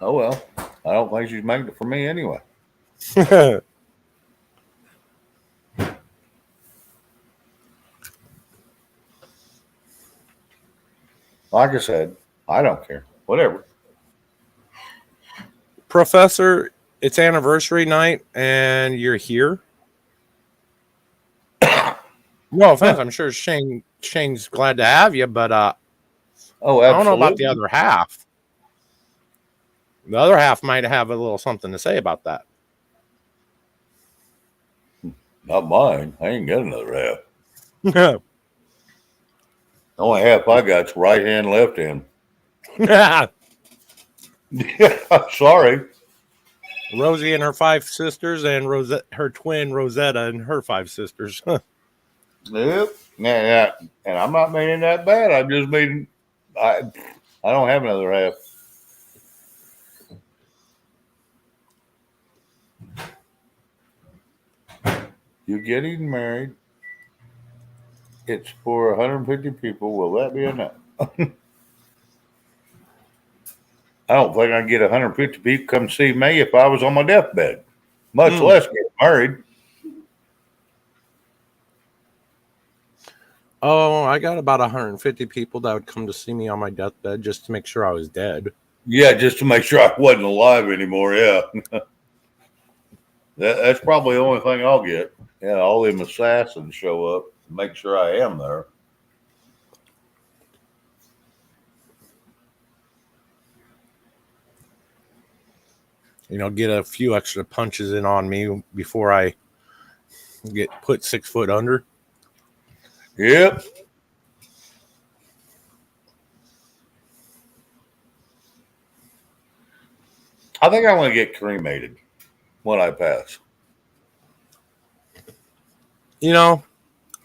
Oh well. I don't think she's making it for me anyway. Like I said, I don't care. Whatever. Professor, it's anniversary night and you're here. No offense, I'm sure Shane's glad to have you, but Oh, I don't know about the absolutely. other half. The other half might have a little something to say about that. Not mine. I ain't got another half. Yeah. The only half I got's right hand, left hand. Yeah, sorry. Rosie and her 5 sisters, and her twin Rosetta and her 5 sisters. Yep. Yeah, and I'm not meaning that bad. I'm just meaning I don't have another half. You're getting married. It's for 150 people. Will that be enough? I don't think I'd get 150 people come see me if I was on my deathbed, much less get married. Oh, I got about 150 people that would come to see me on my deathbed just to make sure I was dead. Yeah, just to make sure I wasn't alive anymore. Yeah. That's probably the only thing I'll get. Yeah, all them assassins show up to make sure I am there. Get a few extra punches in on me before I get put 6 foot under. Yep. I think I want to get cremated when I pass.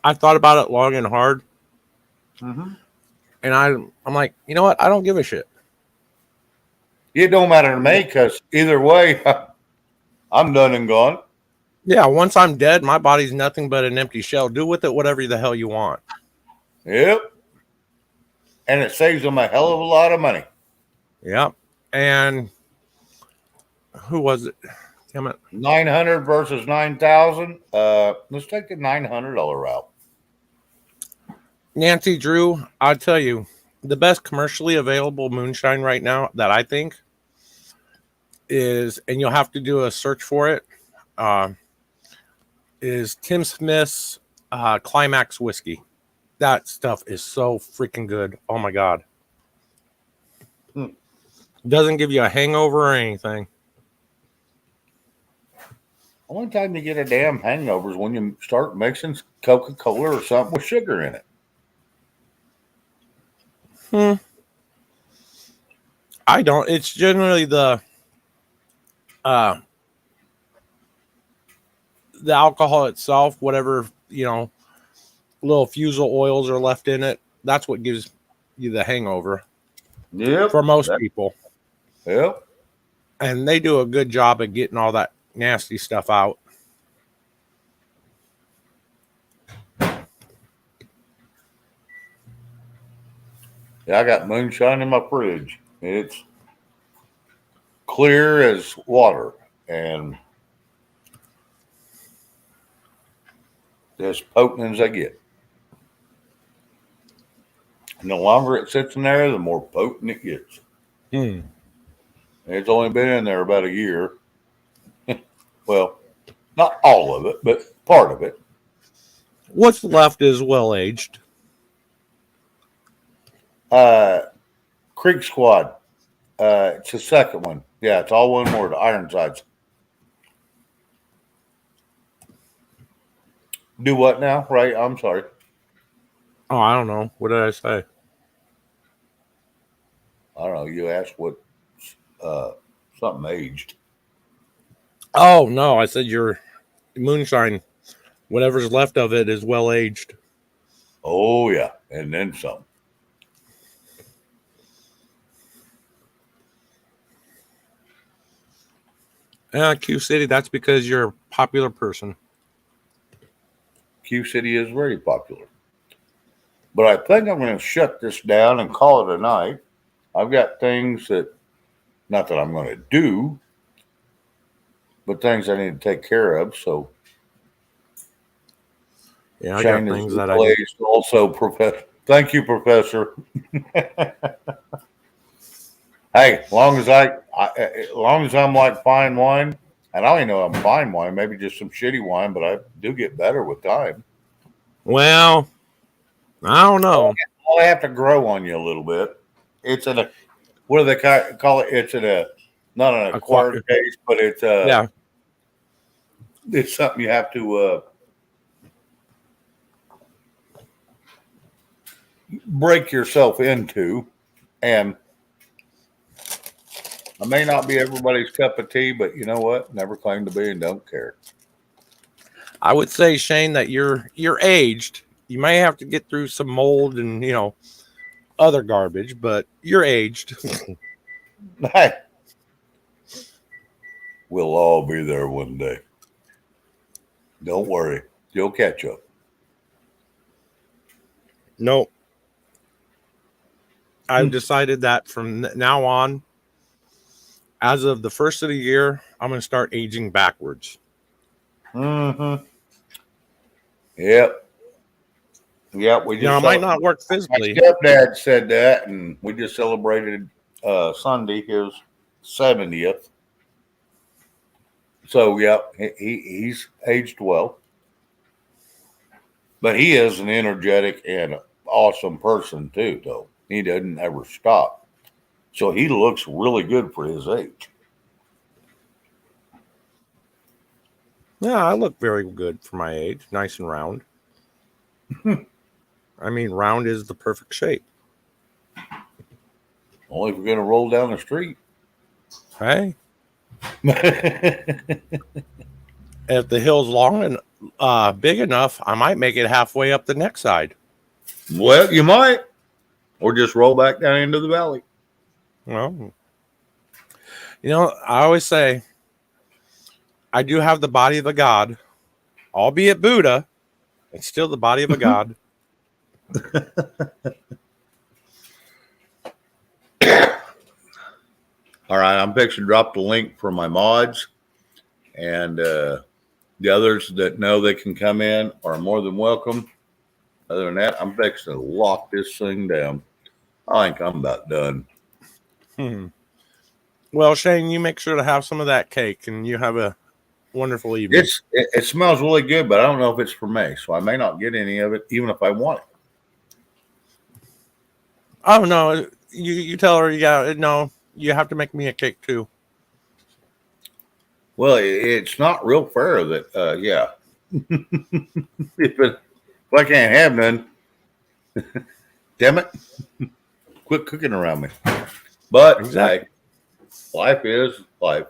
I thought about it long and hard, Mm-hmm. and I'm like, you know what? I don't give a shit. It don't matter to me because either way, I'm done and gone. Yeah, once I'm dead, my body's nothing but an empty shell. Do with it whatever the hell you want. Yep. And it saves them a hell of a lot of money. Yep. And who was it? Damn it. 900 versus 9,000. Let's take the $900 route. Nancy Drew, I'll tell you, the best commercially available moonshine right now that I think is, and you'll have to do a search for it, is Tim Smith's Climax whiskey. That stuff is so freaking good. Oh my God. Doesn't give you a hangover or anything. Only time you get a damn hangover is when you start mixing Coca-Cola or something with sugar in it. I don't. It's generally the alcohol itself, whatever, little fusel oils are left in it. That's what gives you the hangover. Yep. For most people. Yep. And they do a good job of getting all that nasty stuff out. Yeah, I got moonshine in my fridge. It's clear as water and as potent as I get. And the longer it sits in there, the more potent it gets. It's only been in there about a year. Well, not all of it, but part of it. What's left is well aged. Creek Squad. It's the second one. Yeah, it's all one word. Ironsides. Do what now? Right. I'm sorry. Oh, I don't know. What did I say? I don't know. You asked what something aged. Oh, no. I said your moonshine, whatever's left of it, is well aged. Oh, yeah. And then some. Q City, that's because you're a popular person. Q City is very popular. But I think I'm going to shut this down and call it a night. I've got things that, not that I'm going to do, but things I need to take care of. So Yeah, I got Shane is things that I need. replaced. Also, Professor. Thank you, Professor. Hey, as long as I'm like fine wine, and I only know I'm fine wine, maybe just some shitty wine, but I do get better with time. Well, I don't know. I have to grow on you a little bit. It's in a, what do they call it? It's in a, not an acquired taste, but Yeah. it's something you have to break yourself into. And I may not be everybody's cup of tea, but you know what? Never claim to be and don't care. I would say, Shane, that you're aged. You may have to get through some mold and other garbage, but you're aged. Hey, we'll all be there one day. Don't worry, you'll catch up. No, I've decided that from now on, as of the first of the year, I'm going to start aging backwards. Mm-hmm. Yep. Yep. We just It might not work physically. My stepdad said that, and we just celebrated Sunday his 70th. So, yep, he's aged well. But he is an energetic and awesome person, too, though. He doesn't ever stop. So he looks really good for his age. Yeah, I look very good for my age. Nice and round. I mean, round is the perfect shape. Only if we're going to roll down the street. Hey. If the hill's long and big enough, I might make it halfway up the next side. Well, you might. Or just roll back down into the valley. Well, I always say I do have the body of a god, albeit Buddha. It's still the body of a god. All right, I'm fixing to drop the link for my mods, and the others that know they can come in are more than welcome. Other than that, I'm fixing to lock this thing down. I think I'm about done. Well, Shane, you make sure to have some of that cake, and you have a wonderful evening. It smells really good, but I don't know if it's for me, so I may not get any of it, even if I want it. Oh no, you tell her you have to make me a cake too. Well, it's not real fair that yeah. if I can't have none, damn it, quit cooking around me. But exactly. Life is life.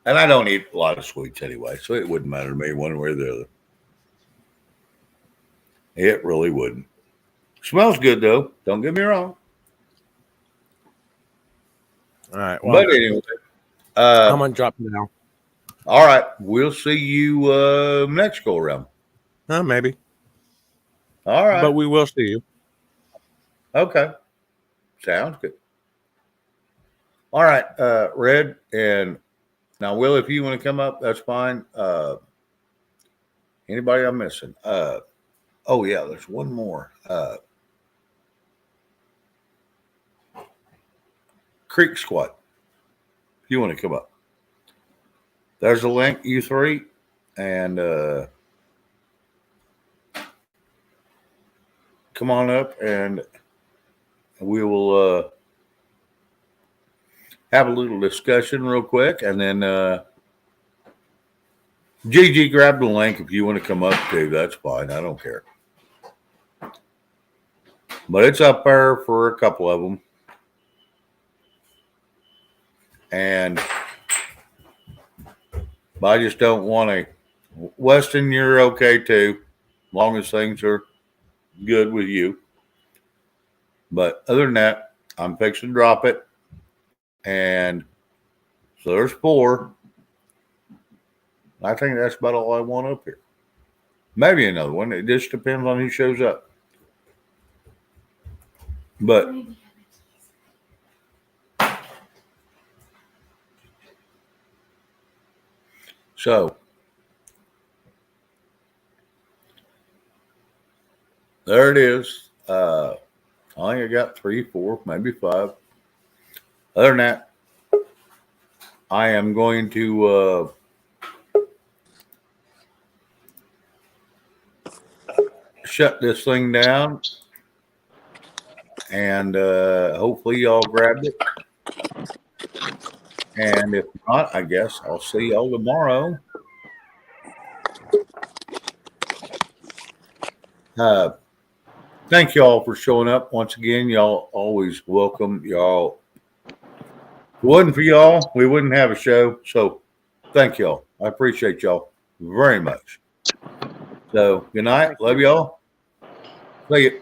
And I don't eat a lot of sweets anyway, so it wouldn't matter to me one way or the other. It really wouldn't. Smells good though. Don't get me wrong. All right. Well, but anyway, I'm gonna drop it now. All right. We'll see you next go around. Maybe. All right. But we will see you. Okay. Sounds good. All right, Red, and now Will, if you want to come up, that's fine. Anybody I'm missing? Oh yeah, there's one more. Creek Squad. If you want to come up, there's a link. You three, and come on up, and we will have a little discussion real quick, and then Gigi, grab the link if you want to come up too. That's fine. I don't care. But it's up there for a couple of them. And I just don't want to. Weston, you're okay too, as long as things are good with you. But other than that, I'm fixing to drop it. And so there's 4. I think that's about all I want up here. Maybe another one. It just depends on who shows up. But so there it is. I think I got 3, 4, maybe 5. Other than that, I am going to shut this thing down, and hopefully y'all grabbed it. And if not, I guess I'll see y'all tomorrow. Thank y'all for showing up once again. Y'all always welcome. Y'all, if it wasn't for y'all, we wouldn't have a show. So thank y'all. I appreciate y'all very much. So good night. Love y'all. See you.